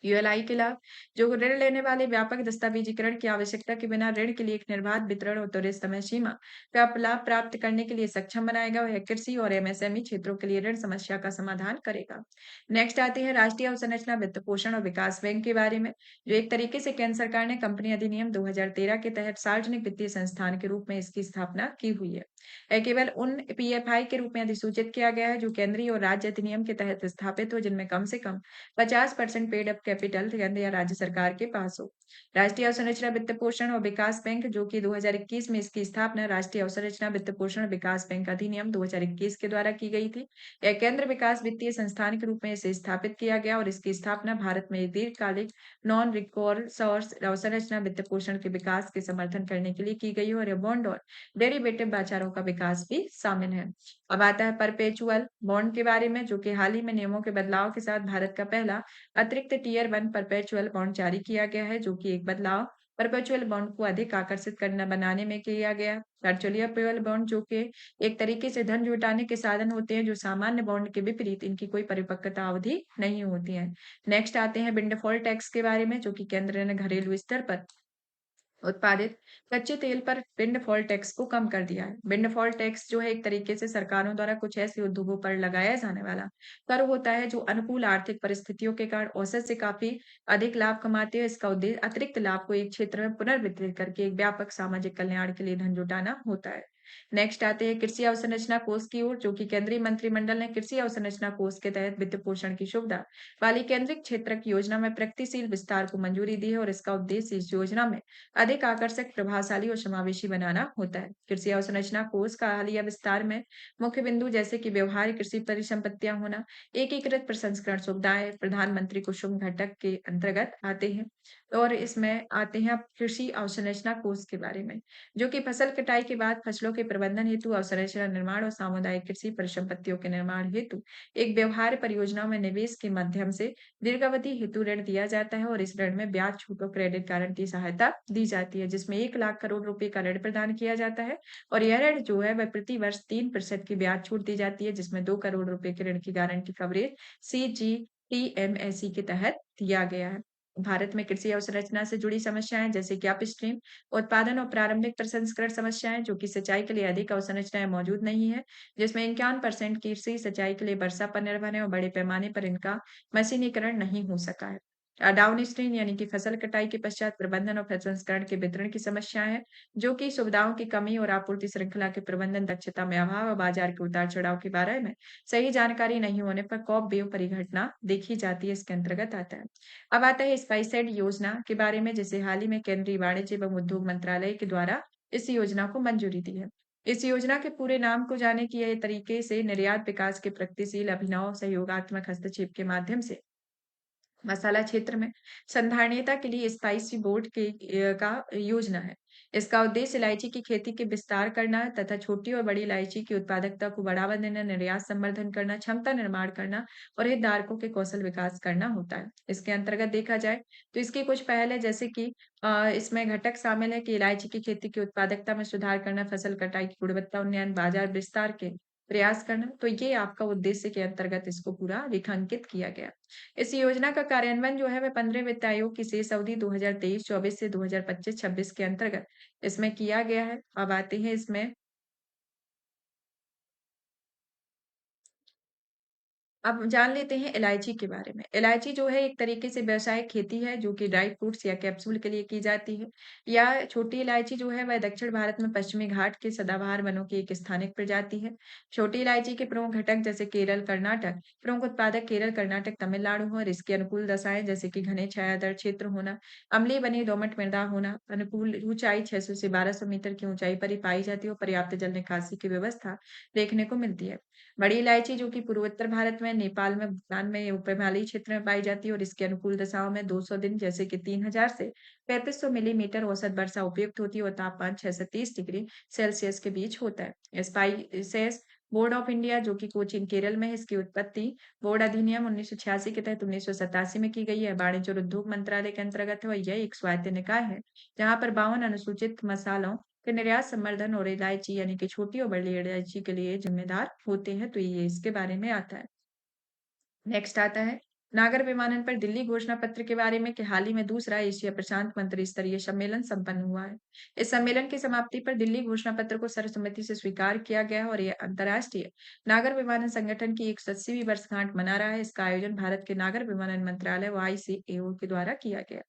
यूएलआई के लाभ जो ऋण लेने वाले व्यापक दस्तावेजीकरण की आवश्यकता के बिना ऋण के लिए एक निर्बाध वितरण और त्वरित समय सीमा का लाभ प्राप्त करने के लिए सक्षम बनाएगा और यह कृषि और एमएसएमई क्षेत्रों के लिए ऋण समस्या का समाधान करेगा। नेक्स्ट आते हैं राष्ट्रीय अवसंरचना वित्त पोषण और विकास बैंक के बारे में, जो एक तरीके से केंद्र सरकार ने कंपनी अधिनियम 2013 के तहत सार्वजनिक वित्तीय संस्थान के रूप में इसकी स्थापना की हुई है। यह केवल उन पीएफआई के रूप में अधिसूचित किया गया है जो केंद्रीय और राज्य अधिनियम के तहत स्थापित हो जिनमें कम से कम 50% पेड अप कैपिटल केंद्र या राज्य सरकार के पास हो। राष्ट्रीय अवसंरचना वित्त पोषण और विकास बैंक, जो कि 2021 में इसकी स्थापना राष्ट्रीय अवसंरचना वित्त पोषण और विकास बैंक अधिनियम 2021 के द्वारा की गई थी। यह केंद्र विकास वित्तीय संस्थान के रूप में इसे स्थापित किया गया और इसकी स्थापना भारत में दीर्घकालिक नॉन रिकोर्स और अवसंरचना वित्त पोषण के विकास के समर्थन करने के लिए की गई है और यह बॉन्ड और डेरिवेटिव बाजारों का विकास भी शामिल है। अब आता है परपेचुअल बॉन्ड के बारे में, जो कि हाल ही में नियमों के बदलाव के साथ भारत का पहला अतिरिक्त टीयर 1 परपेचुअल बॉन्ड जारी किया गया है, जो कि एक बदलाव परपेचुअल बॉन्ड को अधिक आकर्षित करना बनाने में किया गया। परपेचुअल बॉन्ड, जो कि एक तरीके से धन जुटाने के साधन होते हैं, जो सामान्य बॉन्ड के विपरीत इनकी कोई परिपक्वता अवधि नहीं होती है। नेक्स्ट आते हैं विंडफॉल टैक्स के बारे में, जो कि केंद्र ने घरेलू स्तर पर उत्पादित कच्चे तेल पर विंडफॉल टैक्स को कम कर दिया है। विंडफॉल टैक्स जो है एक तरीके से सरकारों द्वारा कुछ ऐसे उद्योगों पर लगाया जाने वाला कर होता है जो अनुकूल आर्थिक परिस्थितियों के कारण औसत से काफी अधिक लाभ कमाते हैं। इसका उद्देश्य अतिरिक्त लाभ को एक क्षेत्र में पुनर्वितरित करके एक व्यापक सामाजिक कल्याण के लिए धन जुटाना होता है। नेक्स्ट आते हैं कृषि अवसंरचना कोष की ओर, जो कि केंद्रीय मंत्रिमंडल ने कृषि अवसंरचना कोष के तहत वित्त पोषण की सुविधा वाली केंद्रीय क्षेत्र की योजना में प्रगतिशील विस्तार को मंजूरी दी है और इसका उद्देश्य इस योजना में अधिक आकर्षक, प्रभावशाली और समावेशी बनाना होता है। कृषि अवसंरचना कोष का हालिया विस्तार में मुख्य बिंदु जैसे कि व्यवहारिक कृषि परिसंपत्तियां होना, एकीकृत प्रसंस्करण सुविधाएं प्रधानमंत्री कुसुम घटक के अंतर्गत आते हैं। और इसमें आते हैं अब कृषि अवसंरचना कोष के बारे में, जो कि फसल कटाई के बाद फसलों के प्रबंधन हेतु अवसंरचना निर्माण और सामुदायिक कृषि परिसंपत्तियों के निर्माण हेतु एक व्यवहार्य परियोजनाओं में निवेश के माध्यम से दीर्घावधि हेतु ऋण दिया जाता है और इस ऋण में ब्याज छूट और क्रेडिट गारंटी सहायता दी जाती है, जिसमें 1 लाख करोड़ रुपए का ऋण प्रदान किया जाता है और यह ऋण जो है वह प्रति वर्ष 3% की ब्याज छूट दी जाती है, जिसमें 2 करोड़ रुपए के ऋण की गारंटी कवरेज CGTMSE के तहत दिया गया है। भारत में कृषि अवसंरचना से जुड़ी समस्याएं जैसे कि अपस्ट्रीम उत्पादन और प्रारंभिक प्रसंस्करण समस्याएं, जो कि सिंचाई के लिए अधिक अवसंरचनाएं मौजूद नहीं है, जिसमें 51% कृषि सिंचाई के लिए वर्षा पर निर्भर है और बड़े पैमाने पर इनका मशीनीकरण नहीं हो सका है। डाउन स्ट्रीम यानी कि फसल कटाई के पश्चात प्रबंधन और प्रसंस्करण के वितरण की समस्या है, जो कि सुविधाओं की कमी और आपूर्ति श्रृंखला के प्रबंधन दक्षता में अभाव और बाजार के उतार चढ़ाव के बारे में सही जानकारी नहीं होने पर कॉप वेव परिघटना देखी जाती है, इसके अंतर्गत आता है। अब आता है स्पाइसजेट योजना के बारे में, जिसे हाल ही में केंद्रीय वाणिज्य एवं उद्योग मंत्रालय के द्वारा इस योजना को मंजूरी दी है। इस योजना के पूरे नाम को जाने की यह तरीके से निर्यात विकास के प्रगतिशील अभिनव सहयोगात्मक हस्तक्षेप के माध्यम से मसाला क्षेत्र में संधारणीयता के लिए स्पाइसी बोर्ड का योजना है। इसका उद्देश्य इलायची की खेती के विस्तार करना तथा छोटी और बड़ी इलायची की उत्पादकता को बढ़ावा देना, निर्यात संवर्धन करना, क्षमता निर्माण करना और हितधारकों के कौशल विकास करना होता है। इसके अंतर्गत देखा जाए तो इसकी कुछ पहल है, जैसे कि इसमें घटक शामिल है कि इलायची की खेती की उत्पादकता में सुधार करना, फसल कटाई की गुणवत्ता उन्नयन, बाजार विस्तार के प्रयास करना। तो ये आपका उद्देश्य के अंतर्गत इसको पूरा रेखांकित किया गया। इस योजना का कार्यान्वयन जो है वह 15वें वित्त आयोग की शेष अवधि 2023-24 से 2025-26 के अंतर्गत इसमें किया गया है। अब आते हैं इसमें अब जान लेते हैं इलायची के बारे में। इलायची जो है एक तरीके से व्यावसायिक खेती है, जो कि ड्राई फ्रूट्स या कैप्सूल के लिए की जाती है। या छोटी इलायची जो है वह दक्षिण भारत में पश्चिमी घाट के सदाबहार वनों की एक स्थानिक प्रजाति है। छोटी इलायची के प्रमुख घटक जैसे केरल, कर्नाटक, प्रमुख उत्पादक केरल, कर्नाटक, तमिलनाडु है और इसकी अनुकूल दशाएं जैसे कि घने छायादार क्षेत्र होना, अम्लीय बनी दोमट मृदा होना, अनुकूल ऊंचाई 600 से 1200 मीटर की ऊंचाई पर ही पाई जाती है और पर्याप्त जल निकासी की व्यवस्था देखने को मिलती है। बड़ी इलायची जो कि पूर्वोत्तर भारत में, नेपाल में, भूटान में, उपहिमालयी क्षेत्र में पाई जाती है और इसकी अनुकूल दशाओं में 200 दिन जैसे कि 3000 से 3500 मिलीमीटर औसत वर्षा उपयुक्त होती है और तापमान 6 से 30 डिग्री सेल्सियस के बीच होता है। स्पाइसेस बोर्ड ऑफ इंडिया, जो कि कोचीन केरल में है, इसकी उत्पत्ति बोर्ड अधिनियम 1986 के तहत 1987 में की गई है। वाणिज्य और उद्योग मंत्रालय के अंतर्गत है और यह एक स्वायत्त निकाय है, जहां पर 52 अनुसूचित मसालों के निर्यात संवर्धन और इलायची यानी कि छोटी और बड़ी इलायची के लिए जिम्मेदार होते हैं। तो ये इसके बारे में आता है। नेक्स्ट आता है नागर विमानन पर दिल्ली घोषणा पत्र के बारे में, कि हाल ही में दूसरा एशिया प्रशांत मंत्री स्तरीय सम्मेलन संपन्न हुआ है। इस सम्मेलन की समाप्ति पर दिल्ली घोषणा पत्र को सर्वसम्मति से स्वीकार किया गया है और यह अंतर्राष्ट्रीय नागर विमानन संगठन की 180वीं वर्षगांठ मना रहा है। इसका आयोजन भारत के नागर विमानन मंत्रालय व ICAO के द्वारा किया गया।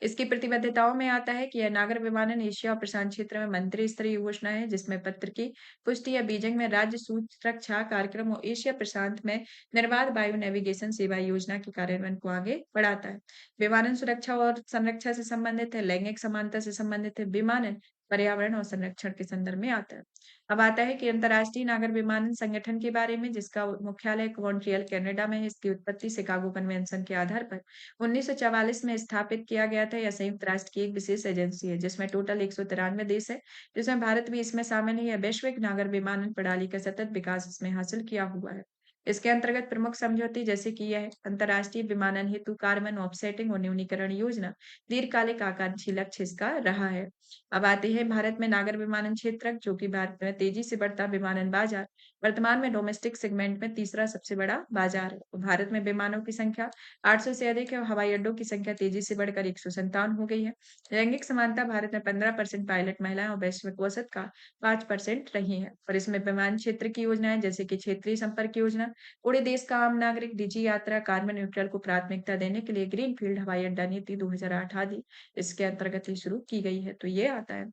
इसकी प्रतिबद्धताओं में आता है कि यह नागर विमानन एशिया और प्रशांत क्षेत्र में मंत्री स्तरीय घोषणा है, जिसमें पत्र की पुष्टि या बीजिंग में राज्य सुरक्षा कार्यक्रम और एशिया प्रशांत में निर्बाध वायु नेविगेशन सेवा योजना के कार्यान्वयन को आगे बढ़ाता है। विमानन सुरक्षा और संरक्षा से संबंधित है, लैंगिक समानता से संबंधित है, विमानन पर्यावरण और संरक्षण के संदर्भ में आता है। अब आता है कि अंतर्राष्ट्रीय नागर विमानन संगठन के बारे में, जिसका मुख्यालय मॉन्ट्रियल कनाडा में है। इसकी उत्पत्ति शिकागो कन्वेंशन के आधार पर 1944 में स्थापित किया गया था। यह संयुक्त राष्ट्र की एक विशेष एजेंसी है, जिसमें टोटल 193 देश है, जिसमें भारत भी इसमें शामिल है। यह वैश्विक नागर विमानन प्रणाली का सतत विकास इसमें हासिल किया हुआ है। इसके अंतर्गत प्रमुख समझौते जैसे कि यह अंतर्राष्ट्रीय विमानन हेतु कार्बन ऑफसेटिंग और न्यूनीकरण योजना दीर्घकालिक आकांक्षी लक्ष्य इसका रहा है। अब आते हैं भारत में नागर विमानन क्षेत्र, जो कि भारत में तेजी से बढ़ता विमानन बाजार, वर्तमान में डोमेस्टिक सेगमेंट में तीसरा सबसे बड़ा बाजार है। तो भारत में विमानों की संख्या 800 से अधिक है और हवाई अड्डों की संख्या तेजी से बढ़कर 157 हो गई है। लैंगिक समानता भारत में 15% पायलट महिलाएं और वैश्विक औसत का 5% रही है। और इसमें विमान क्षेत्र की योजनाएं जैसे कि क्षेत्रीय संपर्क योजना, पूरे देश का आम नागरिक डिजी यात्रा, कार्बन न्यूट्रल को प्राथमिकता देने के लिए ग्रीनफील्ड हवाई अड्डा नीति 2008 आदि इसके अंतर्गत ही शुरू की गई है। तो ये आता है।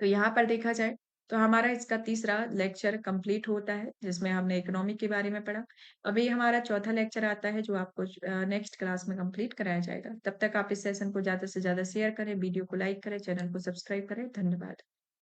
तो यहाँ पर देखा जाए तो हमारा इसका तीसरा लेक्चर कंप्लीट होता है, जिसमें हमने इकोनॉमी के बारे में पढ़ा। अभी हमारा चौथा लेक्चर आता है, जो आपको नेक्स्ट क्लास में कंप्लीट कराया जाएगा। तब तक आप इस सेशन को ज़्यादा से ज़्यादा शेयर करें, वीडियो को लाइक करें, चैनल को सब्सक्राइब करें। धन्यवाद।